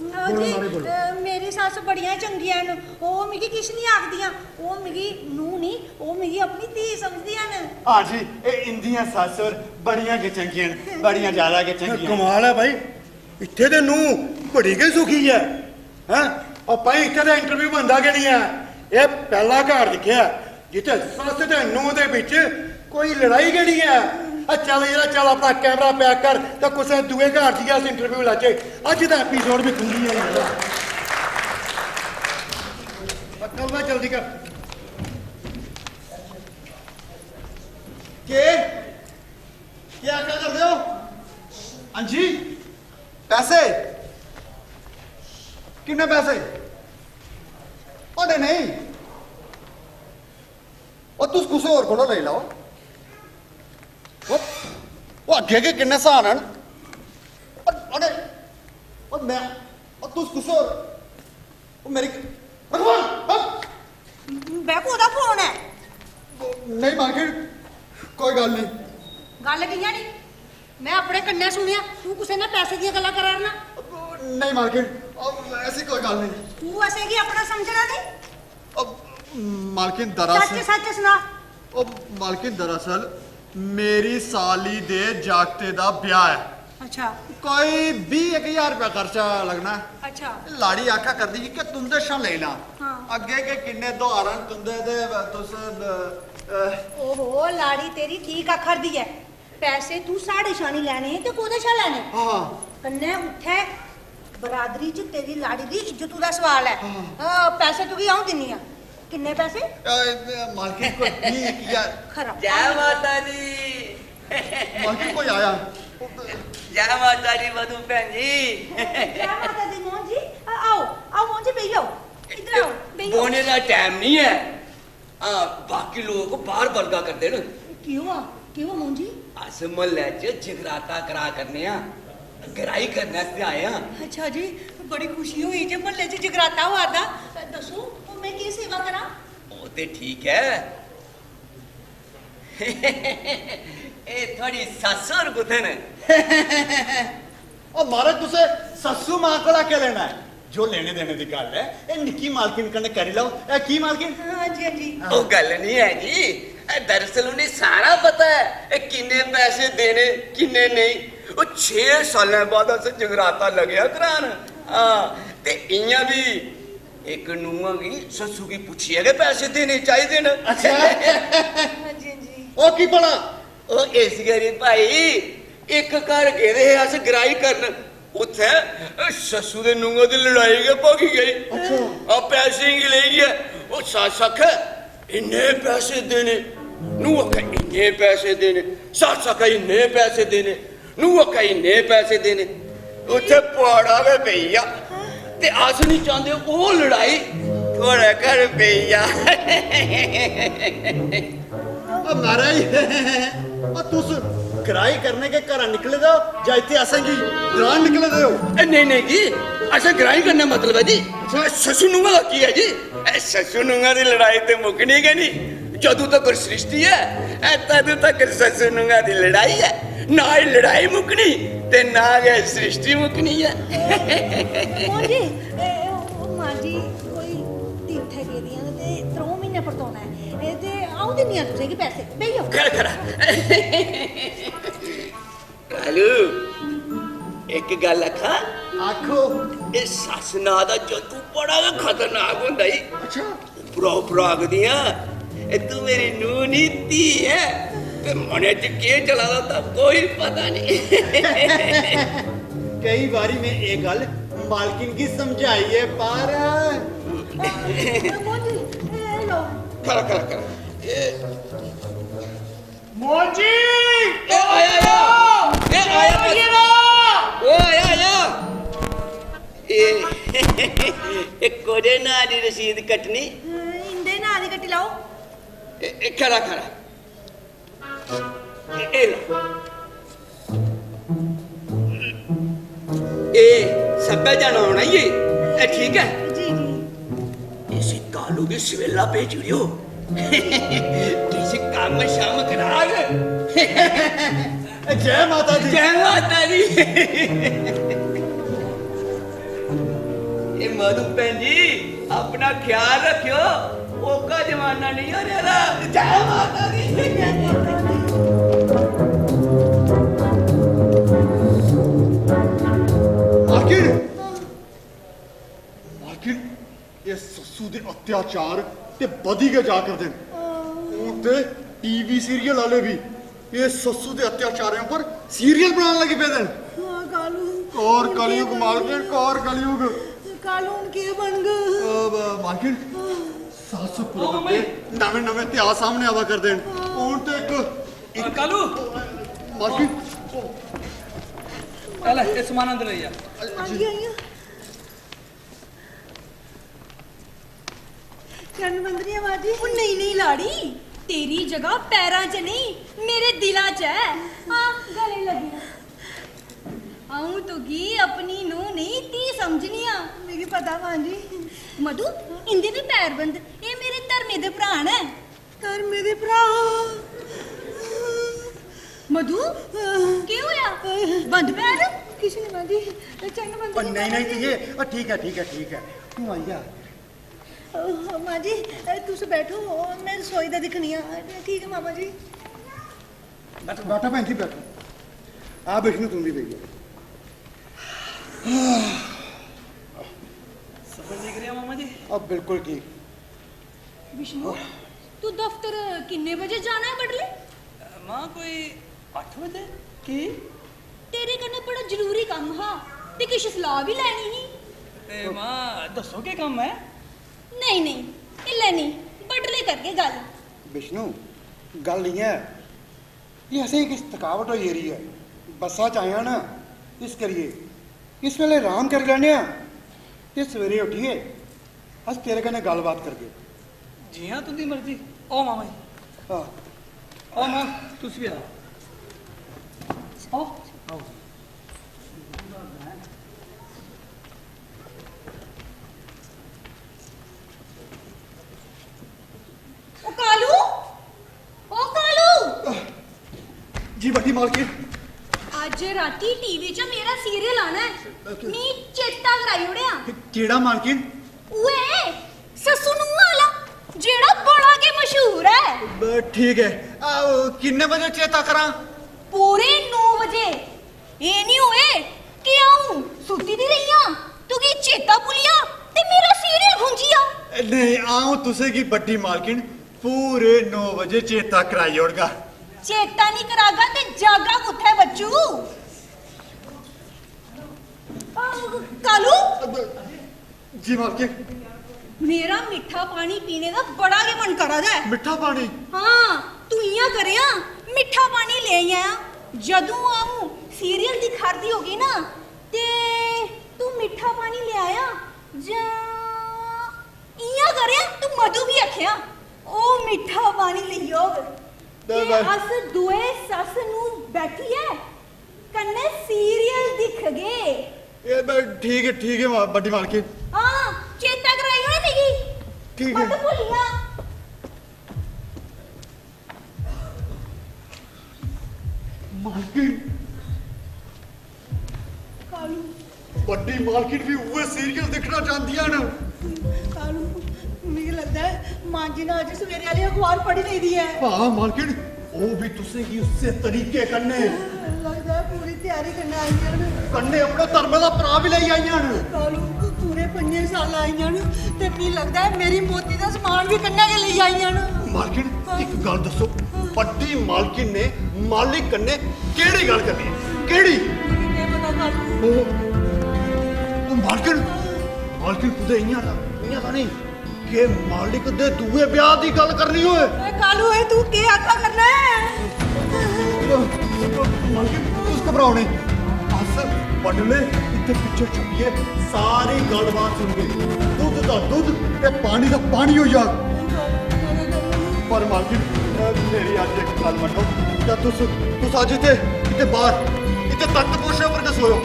ਬੋਲੋ ਨਾਲੇ ਬੋਲੋ ਮੇਰੀ ਸੱਸ ਬੜੀਆਂ ਚੰਗੀਆਂ ਨੇ ਉਹ ਮਿਗੀ ਕਿਛ ਨਹੀਂ ਆਖਦੀਆਂ ਉਹ ਮਿਗੀ ਨੂੰ ਨਹੀਂ ਉਹ ਮਿਗੀ ਆਪਣੀ ਧੀ ਸਮਝਦੀਆਂ ਨੇ ਹਾਂ ਜੀ ਇਹ ਇੰਦੀਆਂ ਸੱਸੁਰ ਬੜੀਆਂ ਕਿ ਚੰਗੀਆਂ ਨੇ, ਬੜੀਆਂ ਜ਼ਿਆਦਾ ਕਿ ਚੰਗੀਆਂ ਕਮਾਲ ਹੈ ਭਾਈ ਇੱਥੇ ਤੇ ਨੂੰ ਬੜੀ ਕੇ ਸੁਖੀ ਹੈ ਹੈ ਉਹ ਭਾਈ ਇੱਥੇ ਦਾ ਇੰਟਰਵਿਊ ਬੰਦਾ ਕਿ ਨਹੀਂ ਹੈ ਇਹ ਪਹਿਲਾ ਘਰ ਦਿਖਿਆ ਜਿੱਥੇ ਸੱਸ ਤੇ ਨੂੰ ਦੇ ਵਿੱਚ ਕੋਈ ਲੜਾਈ ਕਿ ਨਹੀਂ ਹੈ ਆ ਚੱਲ ਯਾਰ ਚੱਲ ਆਪਣਾ ਕੈਮਰਾ ਪੈਕ ਕਰ ਤੇ ਕਿਸੇ ਦੂਏ ਘਰ ਦੀ ਅਸੀਂ ਇੰਟਰਵਿਊ ਲਾ ਕੇ ਅੱਜ ਦਾ ਐਪੀਸੋਡ ਵੀ ਖੁੰਦੀ ਹੈ ਯਾਰ ਅਕਲ ਨਾ ਜਲਦੀ ਕਰ के क्या करते हो हाँ जी पैसे कितने पैसे नहीं और तुस कुछ और को ले लाओ वो अगे के किन्ने सहान और मैं और तुस कुछ और वो मेरी भगवान ਬੈਕੂ ਦਾ ਫੋਨ ਹੈ नहीं मार्केट कोई गल नहीं ਗੱਲ ਕਿਹਾ ਨਹੀਂ ਮੈਂ ਆਪਣੇ ਕੰਨੇ ਸੁਣਿਆ ਤੂੰ ਕਿਸੇ ਨਾਲ ਪੈਸੇ ਦੀਆਂ ਗੱਲਾਂ ਕਰਾਰਨਾ नहीं मार्केट ऐसी कोई गल नहीं ਤੂੰ ਐਸੇ ਕੀ ਆਪਣਾ ਸਮਝਣਾ ਨਹੀਂ मालकिन ਸੱਚ दरअसल ਸੱਚ ਸੁਣਾ मालकिन दरअसल मेरी साली दे जागते दा ब्याह है ਅੱਛਾ कोई 20,000 रुपया खर्चा लगना है ਅੱਛਾ लाड़ी आखा कर दी कि तुंदे शा ले ला हाँ। अगे के किन्ने दोहारन तुंदे दे तुस ਓਹੋ ਲਾੜੀ ਤੇਰੀ ਠੀਕ ਆਖਰਦੀ ਹੈ ਪੈਸੇ ਤੂੰ ਸਾਢੇ ਛਾਣੀ ਲੈਣੇ ਤੇ ਕੋਦੇ ਛਾ ਲੈਣੇ हाँ ਕੰਨੇ ਉੱਠੇ ਬਰਾਦਰੀ ਚ ਤੇਰੀ ਲਾੜੀ ਦੀ ਇੱਜ਼ਤ ਦਾ ਸਵਾਲ ਹੈ ਪੈਸੇ ਤੂੰ ਕੀ ਆਉਂ ਦਿੰਨੀ ਆ ਕਿੰਨੇ ਪੈਸੇ मालकिन को 20,000 ਖਰਾ जय माता दी मालकिन कोई आया जय माता दी मधु भैन जी क्या माता दी मोहन जी आओ आओ मोहन जी बैठो इधर आओ बैठो बोने का टाइम नहीं है बाकी लोग बाहर बरगा करते न क्यों मोहन जी अस महल्ले च जगराता करा करने गराई करने आस्ते आए हैं अच्छा जी बड़ी खुशी हुई जे महल्ले च जगराता हुआ था दसो मैं की सेवा करा वो ते ठीक है ए थोड़ी ससुर कुथे ने और मारे तुसे ससु मां को क्या लेना है जो लेने देने की गल है ये निक्की मालकिन कने करी लो ए की मालकिन हाँ जी हाँ जी वो गल नहीं है जी दरअसल उन्हें सारा पता है किन्ने पैसे देने किन्ने नहीं वो 6 साल बाद अस जगराता लगया करान ते इयां भी एक नुआ की ससु की पूछिए के पैसे देने चाहिए न अच्छा हाँ जी हाँ जी ओ की बना ओ इस करी भाई एक घर गेदे हे अस गराई करन उथे ससु दे नुआ दी लड़ाई के भगी गई आ पैसे ही ले गया ओ सस आख इन्ने पैसे देने नू आख इन्ने पैसे देने सस आख इन्ने पैसे देने नू आख इन्ने पैसे देने उथे पौड़ा वे भैया ते अस नहीं चाहते वो लड़ाई थोड़ा घर भैया महाराज और तुस किराए करने के घर निकले दो या इतने असेंगी ग्रां निकले दे हो नहीं नहीं जी असा ग्राई करना मतलब है जी ससु नुआ का की है जी ससु नुआ की लड़ाई तो मुकनी गई नहीं जदों तक सृष्टि है तदों तक ससु नुआ की लड़ाई है ना ही लड़ाई मुकनी ते ना गै सृष्टि मुकनी है मोहन जी मां जी कोई तीर्थे गेदियां ने ते 3 महीने परतोना है ते आऊं दिन्नी आ तुसें की पैसे बेहियो खरा खरा कालू एक गल आखा आखो ये सस ना दा जदू बड़ा गै खतरनाक होंदा ई अच्छा उपरा उपरा आखदियां तू मेरी नूह नी धी है ते मने च केह् चला दा था कोई पता नहीं कई बारी मैं ये गल मालकिन की समझाई है पर मोहन जी लो खरा खरा खरा ਮੋਜੀ ए आया ओ आया ए कोडे ना दी रसीद कटनी इंदे ना दी कट्टी लाओ खरा खरा ए ला ए सब्बे जाना होना ये ठीक है जी जी इसी कालू की सवेला पे चिड़ियो किसी काम शाम करा जय माता दी जय माता दी माधु भैन जी अपना ख्याल रखियो ओका जमाना नहीं हो रहा जय माता दी आखिर आखिर ये सस्सू दे अत्याचार ते बधी के जा कर देन हूं ते टीवी सीरियल वाले भी ये सस्सू दे अत्याचारों पर सीरियल बनाने लगे पे देन हाँ कालू और कलयुग मालकिन और कलयुग कालू हुन के बन गए मालकिन सासू पुराण पे नवे नवे इतिहास सामने आवा कर देन हूं ते एक कालू मालकिन चल ये सामान अंदर ले जा आइए आइए चरणवंदनी बाजी ਉਹ ਨਹੀਂ ਨਹੀਂ ਲਾੜੀ ਤੇਰੀ ਜਗ੍ਹਾ ਪੈਰਾਂ 'ਚ ਨਹੀਂ ਮੇਰੇ ਦਿਲਾਂ 'ਚ ਹੈ ਆ ਗਲੇ ਲੱਗੀ ਆਉਂ ਤੂੰ ਕੀ ਆਪਣੀ ਨੂੰ ਨਹੀਂ ਤੀ ਸਮਝਣੀਆਂ मेरी पता बाजी ਮਧੂ ਇੰਦੇ ਵੀ ਪੈਰ ਬੰਦ ਇਹ ਮੇਰੇ ਧਰਮੇ ਦੇ ਭਰਾ ਨੇ तर मेरे भरा ਮਧੂ ਕੀ ਹੋਇਆ ਬੰਦ ਪੈਰ किसी ने बाजी चरणवंदनी नहीं नहीं ये ठीक है ठीक है ठीक है तू आई जा माँ जी तुम बैठो मैं रसोई दा दिखनी है ठीक है मामा जी बैठो भैन जी बैठो आ विष्णु तुम भी भैया सफर देख रहे मामा जी अब बिल्कुल ठीक ਵਿਸ਼ਨੂੰ ਤੂੰ ਦਫ਼ਤਰ ਕਿੰਨੇ ਵਜੇ ਜਾਣਾ ਹੈ ਬੜਲੇ मां कोई 8 बजे की ਤੇਰੇ ਕਨੇ ਬੜਾ ਜ਼ਰੂਰੀ ਕੰਮ ਹਾਂ ਤੇ ਕਿਛ ਸਲਾਹ ਵੀ ਲੈਣੀ ਸੀ ते मां दसो के काम है ਨਹੀਂ ਨਹੀਂ ਇਲੇ ਨਹੀਂ ਬੜਲੇ ਕਰਕੇ ਗੱਲ विष्णु गल नहीं है ये ऐसे ही किस थकावट हो रही है बसा च आया ना इस करिए इस वेले आराम कर लैने ते सवेरे उठिए अस तेरे कन्नै गलबात करगे जी हाँ तुंदी मर्जी ओ मामा जी हाँ ओ मां तुस भी आओ आओ आओ ਉਹ ਕਾਲੂ ਉਹ ਕਾਲੂ जी बड़ी मालकिन ਅੱਜ ਰਾਤੀ ਟੀਵੀ 'ਚ ਮੇਰਾ ਸੀਰੀਅਲ ਆਣਾ ਹੈ ਨੀ ਚੇਤਾ ਕਰਾਈ ਉੜਿਆ केड़ा मालकिन ਓਏ ਸੱਸੂ ਨੂੰ ਵਾਲਾ ਜਿਹੜਾ ਬੜਾ ਕੇ ਮਸ਼ਹੂਰ ਹੈ ठीक है किन्ने बजे चेता करा ਪੂਰੇ 9 ਵਜੇ ਇਹ ਨਹੀਂ ਹੋਏ ਕਿ ਆਉਂ ਸੁੱਤੀ ਦੀ ਰਹੀਆਂ ਤੂੰ ਕੀ ਚੇਤਾ ਭੁੱਲਿਆ ਤੇ ਮੇਰਾ ਸੀਰੀਅਲ ਭੁੰਜਿਆ नहीं आऊं तुसे की बड़ी मालकिन पूरे 9 बजे चेता कराई ओड़गा ਚੇਤਾ ਨਹੀਂ ਕਰਾਗਾ ਤੇ ਜਾਗਾ ਕੁੱਥੇ ਬੱਚੂ ਕਾਲੂ जी मालकिन ਮੇਰਾ ਮਿੱਠਾ ਪਾਣੀ ਪੀਣੇ ਦਾ ਬੜਾ ਕੇ ਮਨ ਕਰਦਾ ਹੈ मिठा पानी ਹਾਂ ਤੂੰ ਇਆਂ ਕਰਿਆ ਮਿੱਠਾ ਪਾਣੀ ਲੈ ਆਇਆ ਜਦੋਂ ਆਉਂ ਸੀਰੀਅਲ ਦੀ ਖਰਦੀ ਹੋਗੀ ਨਾ ਤੇ ਤੂੰ ਮਿੱਠਾ ਪਾਣੀ ਲੈ ਆਇਆ ਜਾਂ ਇਆਂ ਕਰਿਆ ਤੂੰ ਮਧੂ ਵੀ ਆਖਿਆ ਉਹ ਮਿੱਠਾ ਪਾਣੀ ਲਿਓ ਤੇ ਅਸ ਦੋਏ ਸੱਸ ਨੂੰ ਬੈਠੀ ਐ ਕੰਨੇ ਸੀਰੀਅਲ ਦਿਖ ਗਏ ये ठीक है बड़ी मालकिन ਹਾਂ ਚੇਤਾ ਕਰਾਈ ਹੋਣੀ ਸੀਗੀ ठीक ਮਤ है ਭੁੱਲੀਆਂ मालकिन कालू बड़ी मालकिन भी वो सीरियल देखना चाहती है ना कालू मुझे लगता है माँ जी ने आज सवेरे वाली अखबार पढ़ी नहीं दी है हाँ मालकिन वो भी तुसे की उससे तरीके करने लगता है पूरी तैयारी करने आई हैं करने अपने धर्म का भरा भी ले आई हैं कालू पूरे 5 साल आई हैं ते मी लगता है मेरी मोती का सामान भी कन्या के लिए आई हैं मालकिन एक गल दसो बड़ी मालकिन ने मालिक कन्ने केड़ी गल करनी है केड़ी क्या पता कालू वो मालकिन मालकिन खुदे इयां था नहीं कि मालिक दे दूए ब्याह दी गल करनी होए कालू है तू के आका करना है मालकिन तुस घबराओ नहीं अस बडले इत्थे पिछे छुपिए सारी गलबात सुनगे दूध दा दूध ते पानी दा पानी हो जा पर मालकिन मेरी आज एक गल मनो क्या तुस आज इत्थे बाहर इत्थे तख्त पोशे पर के सोयो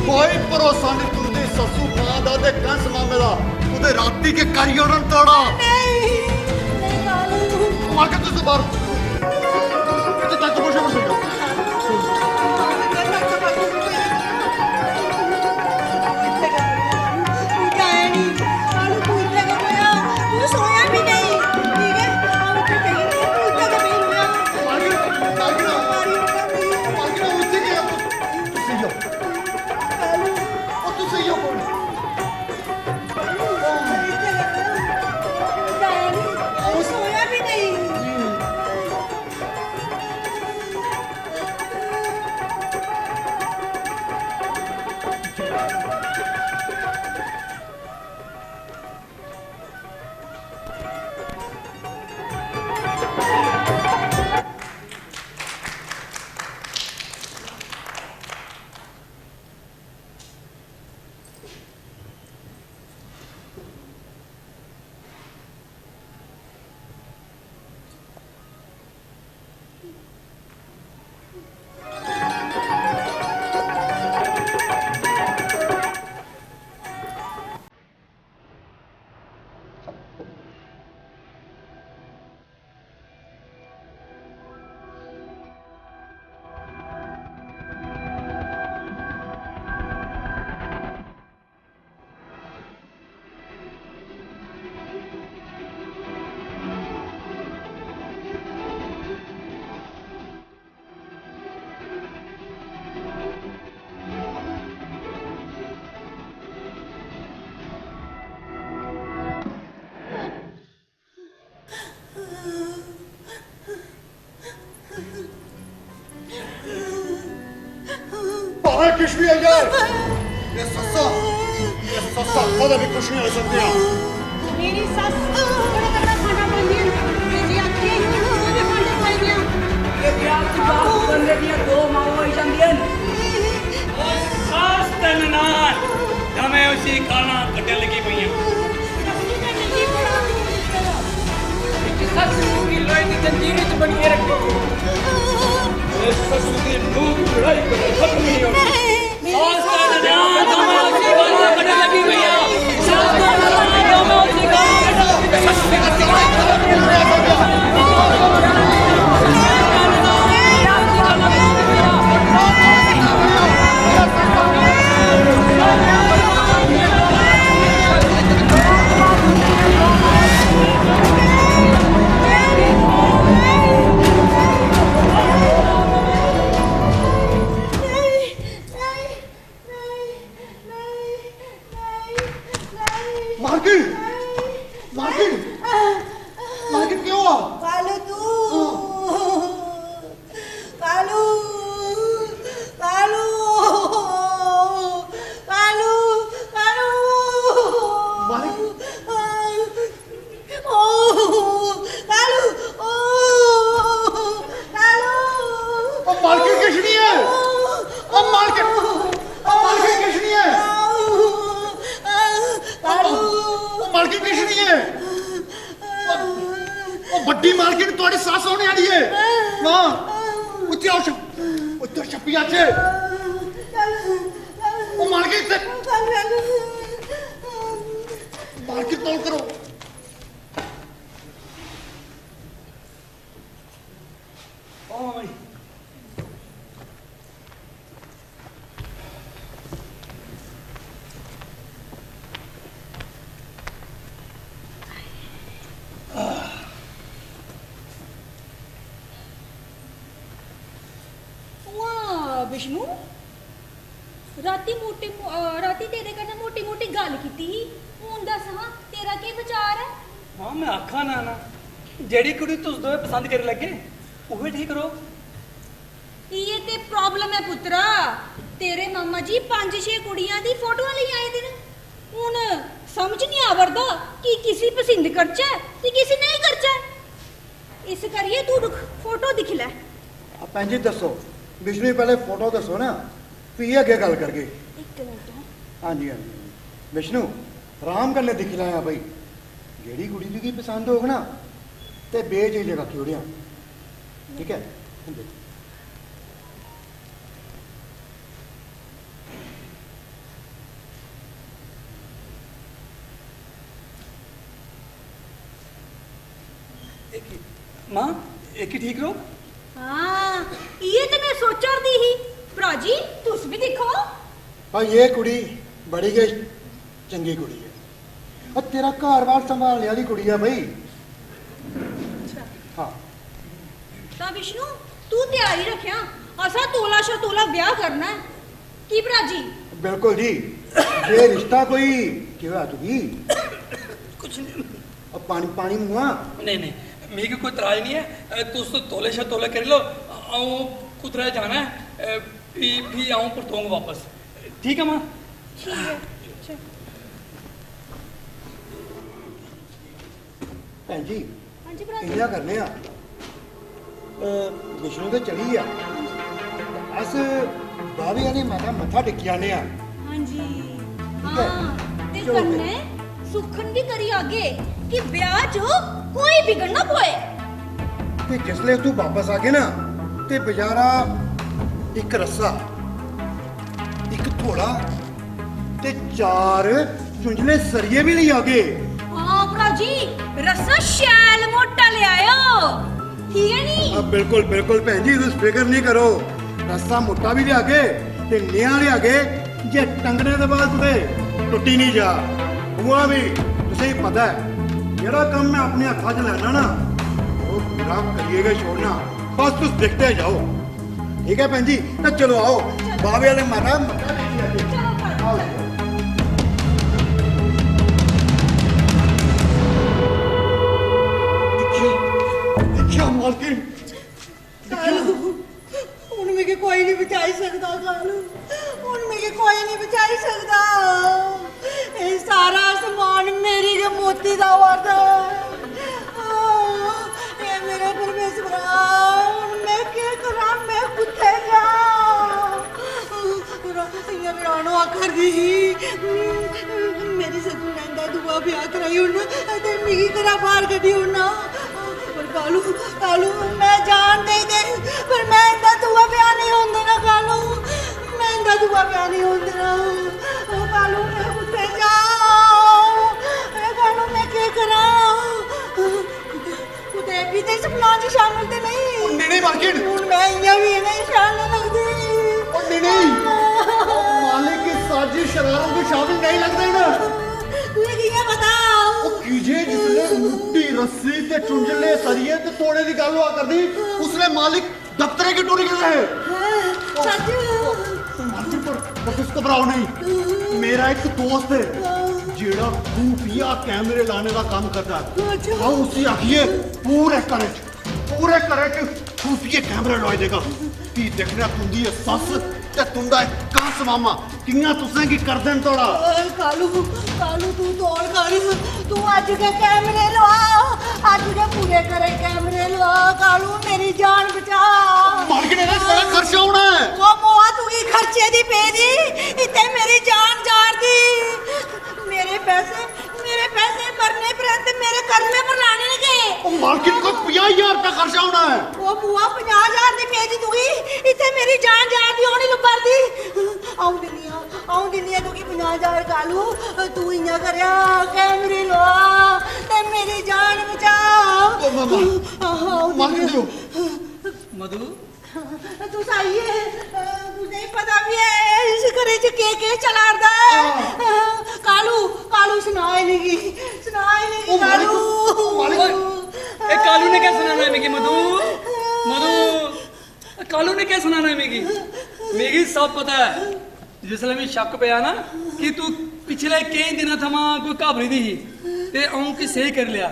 कोई भरोसा नहीं तुंदी ससू मां दा ते कंस मामे दा उदे राती के करियोरन तोड़ा नहीं कालू मालकिन तुस बाहर इत्थे तख्त पोशे पर सोयो जाए कुछ भी हो जाए ये सस्सा कदे भी कुछ नहीं हो सकती मेरी सस बड़ा तगड़ा खाना बनाती है मैं जी आखी मुझे भांडे खाई गया ये ब्याह की बात करने दी दो माओ हो जांदियां सास ते ननान हमें उसी खाना कटे लगी पई हैं ससुर की लोई की जंजीर च बनिए रखो ससुर की नूह की लड़ाई कभी खत्म नहीं होगी सास ते ननान हमें उसी खाना कटे लगी पई हैं सास ते ननान हमें उसी खाना मार्केट क्यों हुआ कालू तू कालू कालू कालू कालू मालिक ओ कालू ओ कालू अब मार्केट किस नहीं है अब मार्केट किस नहीं है मार्केट किस नहीं है बड़ी मार्केट थोड़ी सास होने वाली है मां उच्चे आओ उच्चे छपिया छे वो मार्केट तक मार्केट तोड़ करो ओए विष्णु राती तेरे कन्नै मोटी मोटी गल कीती ही हुन दस हां तेरा की विचार है मां मैं आखा ना जेड़ी कुड़ी तुस दोवे पसंद करे लगे ओहे ठीक करो ये ते प्रॉब्लम है पुत्रा तेरे मामा जी 5-6 कुड़ियां दी फोटोआं लेई आए दिन हुन समझ नहीं आवरदा कि किसी पसंद करचै ते किसी नहीं करचै इस करिए तू फोटो दिख ले अब भैन जी दसो विष्णु पहले फोटो दसो ना फिर अगे गल करगे एक मिनट हाँ जी विष्णु आराम कन्नै दिक्खी लैया भाई जेड़ी कुड़ी तुगी पसंद होग ना ते बेचीज रखी ओड़िया ठीक है मां एक ही ठीक रहो हाँ ये तो मैं सोचा दी ही भराजी तुस भी देखो भाई ये कुड़ी बड़ी गई चंगी कुड़ी है और तेरा घर बार संभालने वाली कुड़ी है भाई हाँ ता विष्णु तू तैयारी रखिया असा तोला शतोला ब्याह करना है की भराजी बिल्कुल जी ये रिश्ता कोई क्या तुगी कुछ नहीं अब पानी मुआ नहीं मिगी कोई तराज नहीं है तुस तो तोले शा तोले कर लो आऊं कुतरा जाना है भी आऊं परतोंग वापस ठीक है मां ठीक है भैन जी हाँ जी भराजी इ'यां करने आ विष्णु ते चली आ अस बावे आह्ली माता मत्था टेकी आने आ हाँ जी ठीक है ते चलो कन्ने सुखन भी करी आगे कि ब्याह जो कोई बिगड़ ना पोए ते जिसले तू वापस आ गए ना ते बेचारा एक रस्सा एक थोड़ा ते 4 चुंझले सरिये भी नहीं आगे हाँ भराजी रस्सा शैल मोटा ले आयो ठीक है नी अब बिल्कुल भैन जी तुस फिक्र नहीं करो रस्सा मोटा भी लिया के ते नया लिया के जे टंगने के बाद तुझे टुटी नहीं जा हुआ भी तुझे पता है जेड़ा काम मैं अपने हाथों च लेना ना वो पूरा करिएगा छोड़ना बस तुस देखते जाओ ठीक है भैन जी तो चलो आओ बाबे वाले माता मत्था टेकी आगे आओ जी। देखिए मालकिन कालू हुन मिगी कोई नहीं बचाई सकदा कालू हुन नहीं बचा सकता। ये सारा समान मेरी के मोती दा वादा। ये मेरे परमेश्वरा, मैं क्या करा, मैं कुत्ते जा। ये राणो आकर दी मेरी सच्ची नंदा दुआ ब्याह कराई उन्ना ते मिगी करा बाहर कदी उन्ना। पर कालू कालू मैं जान दे दे पर मैं इंदा दुआ ब्याह नहीं होंदा ना कालू, मैं इंदा दुआ ब्याह नहीं होंदा ना। ओ कालू मैं कुत्ते जाऊं, ए कालू मैं क्या करा। कुत्ते भी ते सपना च शामिल ते नहीं। नहीं मालकिन, हुन मैं इयां भी नहीं शामिल लगदी। नहीं मालिक की साजिश शरारत में शामिल नहीं लगता है ना। तुझे किया पता? ਉਹ ਕੀਜੇ ਜਿਸਲੇ ਮੁੱਟੀ ਰੱਸੀ ਤੇ ਚੁੰਝਲੇ ਸਰੀਏ ਤੇ ਤੋੜੇ ਦੀ ਗੱਲ ਹੋਆ ਕਰਦੀ ਉਸਲੇ ਮਾਲਿਕ ਦਫ਼ਤਰੇ ਕੀ ਟੁਰ ਗਏ ਹੈ। सच मालिक पर कुछ घबराओ नहीं, मेरा एक दोस्त है जेड़ा खुफिया कैमरे लाने का काम करता है। हम उसी आखिए पूरे करे खुफिया कैमरे लॉय देगा की देखना तुंदी है सस ते तुंदा है कास मामा कियां तुसें की कर देन तोड़ा। कालू कालू तू दौड़ कर, तू अज के कैमरे लवा, अज के पूरे करे कैमरे लवा। कालू मेरी जान बचा। मालिक ने बड़ा खर्चा होना है। वो मोआ तू की खर्चे दी पे दी इतने मेरी जान जार दी। मेरे पैसे भरने परंत मेरे कर्मे पर लाने लगे। मार्केट को 50,000 रुपया खर्चा होना है। वो बुआ 50,000 दी पेजी दूंगी इतने मेरी जान जा दी होनी लुपर दी। आऊं दिनिया दूंगी 50,000। कालू तू इन्ना करया कैमरे लवा ते मेरी जान बचा। मार्केट दो मधु तू सही है, तुझे पता भी है इस घरे च के चलारदा है। कालू सुनाए नहीं कालू। ए कालू ने क्या सुनाना है मिगी? मधु कालू ने क्या सुनाना है मिगी सब पता है। जिसले भी शक पिया ना कि तू पिछले कई दिनों थमा कोई घाबरी दी ही ते आऊं कि सही कर लिया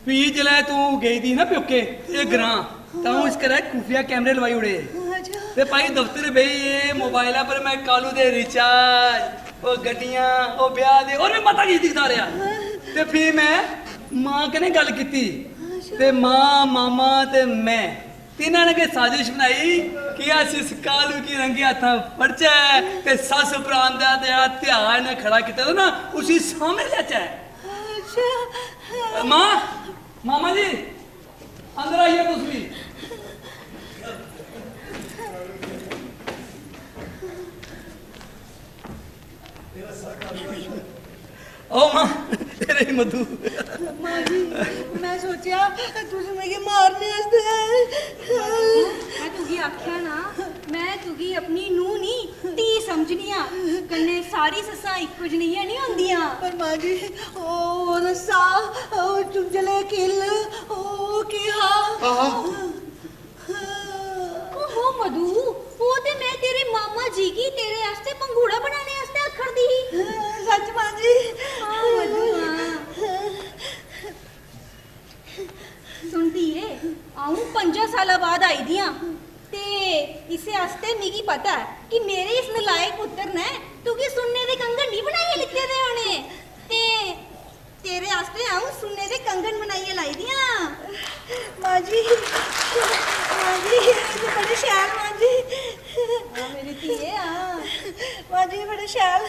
भी जिसले तू गई थी ना प्योके ये ग्रां तां इस करे खुफिया कैमरे लवाई उड़े ते भाई दफ्तर बही मोबाइल पर मैं कालू दे रिचार्ज वो गड्डियां वो ब्याह दे और मता की दिखता रहा ते फिर मैं मां कने गल कीती ते मां मामा ते मैं तीनों ने साजिश बनाई कि अस इस कालू की रंगे हाथा फड़चै ते सस प्राण दा ध्यान ने खड़ा किया ना उसी सामने लेचै। मां मामा जी अंदर आइए तुम भी। ओ मां तेरे मधु मां जी मैं सोचा तुझे मेरे मारने आस्ते मैं तुगी आख्या ना, मैं तुगी अपनी नूं नहीं धी समझनी आ। कन्ने सारी सस्सां इक्को जनेहियां नहीं होंदियां। पर मां जी ओ रस्सा ओ चुंझले किल ओ की ओहो मधु वो ते मैं तेरे मामा जी की तेरे वास्ते पंगूड़ा बनाने वास्ते आखर दी। सच मां जी। हां मधु सुनती है आऊं 5 साल बाद आई दियां ते इसे आस्ते मिगी पता है कि मेरे इस नलायक पुत्र ने तुगी सुनने दे कंगन नहीं बनाइए लिखे दे होने ते तेरे आस्ते आऊं सुनने दे कंगन बनाइए लाई दियां। मां जी ये बड़े शैल मां जी। हां मेरी धीए हां मां जी बड़े शैल।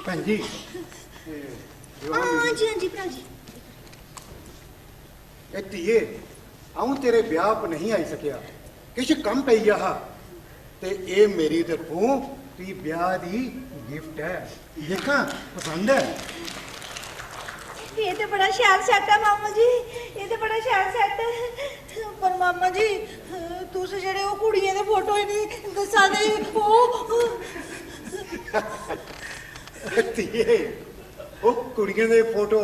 भैन जी हां जी भरा जी ए धीए आऊं तेरे ब्याह पर नहीं आई सकिया किश कम पई गया हा ते ए मेरी तरफों ती ब्याह दी गिफ्ट है देखा पसंद है। ये तो बड़ा शैल सेट है मामा जी, ये तो बड़ा शैल सेट है। पर मामा जी तुस जेड़े ओ कुड़ियां दे फोटो ही नहीं दसा दे ओ धीए ओ कुड़ियां दे फोटो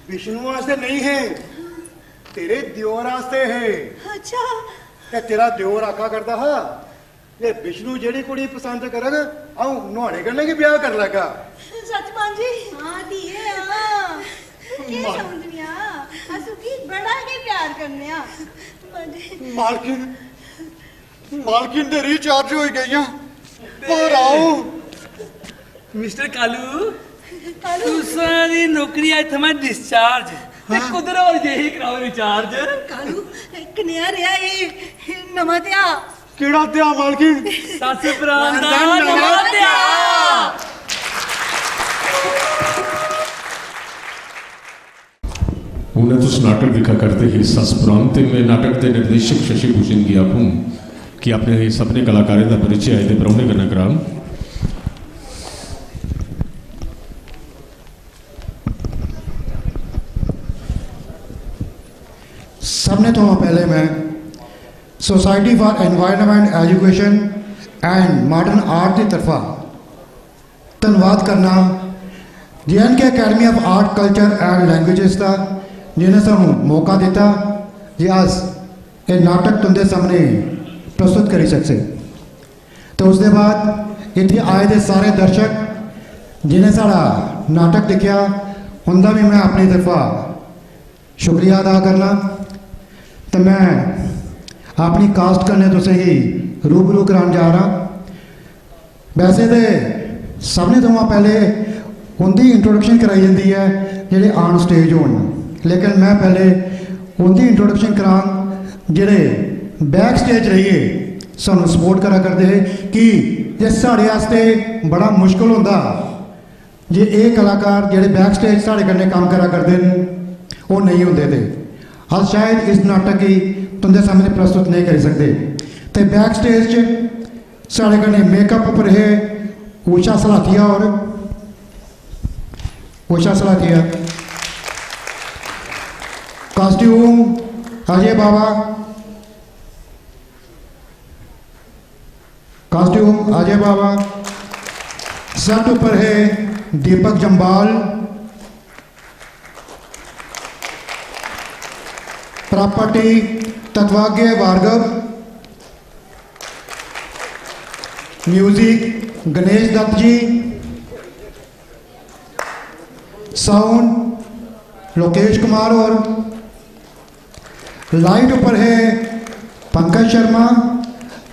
विष्णु वास्ते नहीं है तेरे दियोर वास्ते है। अच्छा ते तेरा दियोर आका करदा हा ये विष्णु जेड़ी कुड़ी पसंद करग आऊं नुहाड़े कन्नै की ब्याह कर लगा। सच मां जी। हां धीए हां के समझनिया असु की बड़ा के प्यार करने आ मां जी। मालकिन दे रिचार्ज हो गई पर आऊं मिस्टर कालू तुसारी नौकरी आज थमा डिस्चार्ज ते कुदर हो यही कराओ रिचार्ज कालू कन्या रिया ये नवा त्या ਕਿਹੜਾ ਧਿਆ ਮਾਲਕੀ सस प्राण दा नवात्या उन्हें तो नाटक दिखा करते ही ससपुरांत में नाटक के निर्देशक शशि भूषण की आपूँ कि अपने इस अपने कलाकारों का परिचय आए थे परौने करना करा सबने तो पहले मैं society for environment education and modern art की तरफा धन्यवाद करना JNK academy of art culture and languages का जिन्हें सानू मौका दिता जी आज ये नाटक तुंदे सामने प्रस्तुत करी सकते तो उसके बाद इतने आए दे सारे दर्शक जिन्हें साड़ा नाटक दिखा उनका भी मैं अपनी तरफा शुक्रिया अदा करना तो मैं अपनी कास्ट करने तुसे ही रूबरू करान जा रहा वैसे तो सबने तो पहले उनकी इंट्रोडक्शन कराई जाती है जेडे ऑन स्टेज होन लेकिन मैं पहले उनकी इंट्रोडक्शन करा जेडे बैक स्टेज रहिए सानू सपोर्ट करा करते हैं कि जे साढ़े वास्ते बड़ा मुश्किल होंदा जे ये कलाकार जेडे बैक स्टेज साढ़े कन्नै काम करा करते हैं वो नहीं होंदे थे अस शायद इस नाटक की तुंदे सामने प्रस्तुत नहीं कर सकते तो बैक स्टेज च साढ़े कन्नै मेकअप पर है ऊषा सलाथिया और ऊषा सलाथिया कॉस्ट्यूम अजय बाबा कॉस्ट्यूम अजय बाबा सेट ऊपर है दीपक जम्बाल प्रॉपर्टी तत्वाज्ञ भार्गव म्यूजिक गणेश दत्त जी साउंड लोकेश कुमार और लाइट ऊपर है पंकज शर्मा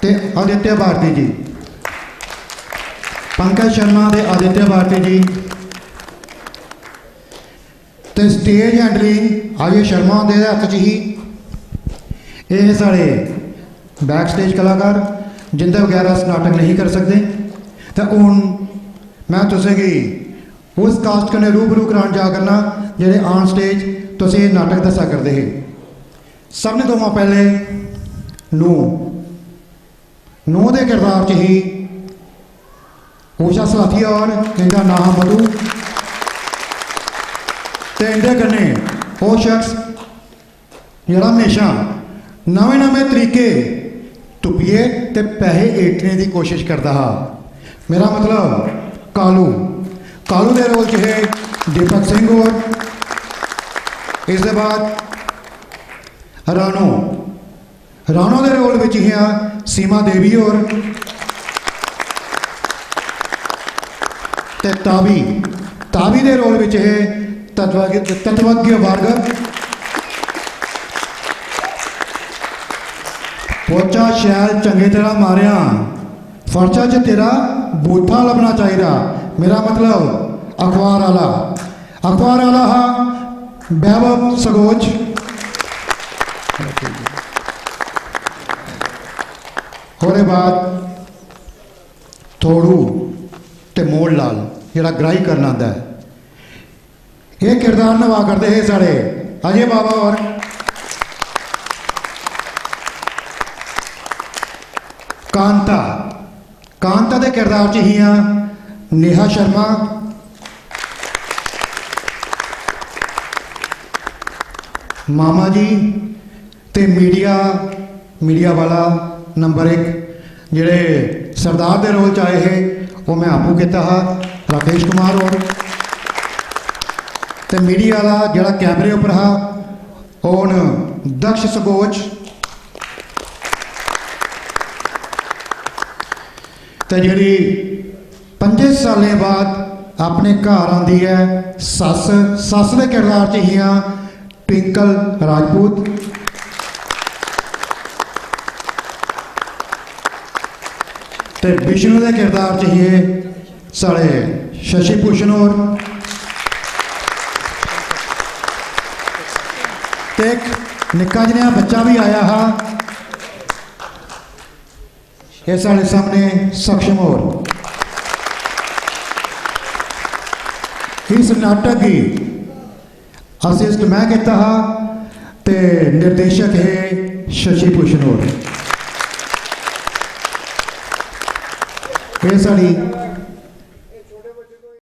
ते आदित्य भारती जी पंकज शर्मा ते आदित्य भारती जी ते स्टेज हैंडलिंग आयुष शर्मा दे हत्थ च ही ये साढ़े बैक स्टेज कलाकार जिंदे बगैर अस नाटक नहीं कर सकते तो हूँ मैं तुसेंगी उस कास्ट कन्नै रूबरू करान जा करना जेडे ऑन स्टेज तुसें ये नाटक दस्सा करते हैं सबने तो पहले नूह के किरदार च ही ऊषा सलाथिया और इनका नाम मधु तो इंदे कन्नै वो शख्स जरा हमेशा नवे नवे तरीके तुपिए ते पैसे एटने की कोशिश करता हा मेरा मतलब कालू कालू के रोल च है दीपक सिंह और इसके बाद रानो रानो के रोल में है सीमा देवी और ताबी ताबी के रोल में है तत्वज्ञ भार्गव पोचा शैल चंगी तरह मारिया फर्चा च तेरा बूथा लभना चाहिए मेरा मतलब अखबार आला हा वैभव सगोच होरे बाद थोड़ू ते मोड़ लाल जरा ग्राही करना आंदा है ये किरदार निभा करते हैं साढ़े अजय बाबा और कांता कांता के किरदार च ही नेहा शर्मा मामा जी ते मीडिया वाला नंबर 1 जेडे सरदार के रोल च आए हैं वो मैं आपू किया हा राकेश कुमार और ते मीडिया वाला जड़ा कैमरे उपर हा ओन दक्ष सगोच ते जी 5 सालों बाद अपने घर आती है सस के किरदार च ही ट्विंकल राजपूत ते विष्णु के किरदार च ही साढ़े शशि भूषण और एक निक्का जिहा बच्चा भी आया हा ये साढ़े सामने सक्षम और इस नाटक की असिस्ट मैं किया हा ते निर्देशक है शशि भूषण और ये साड़ी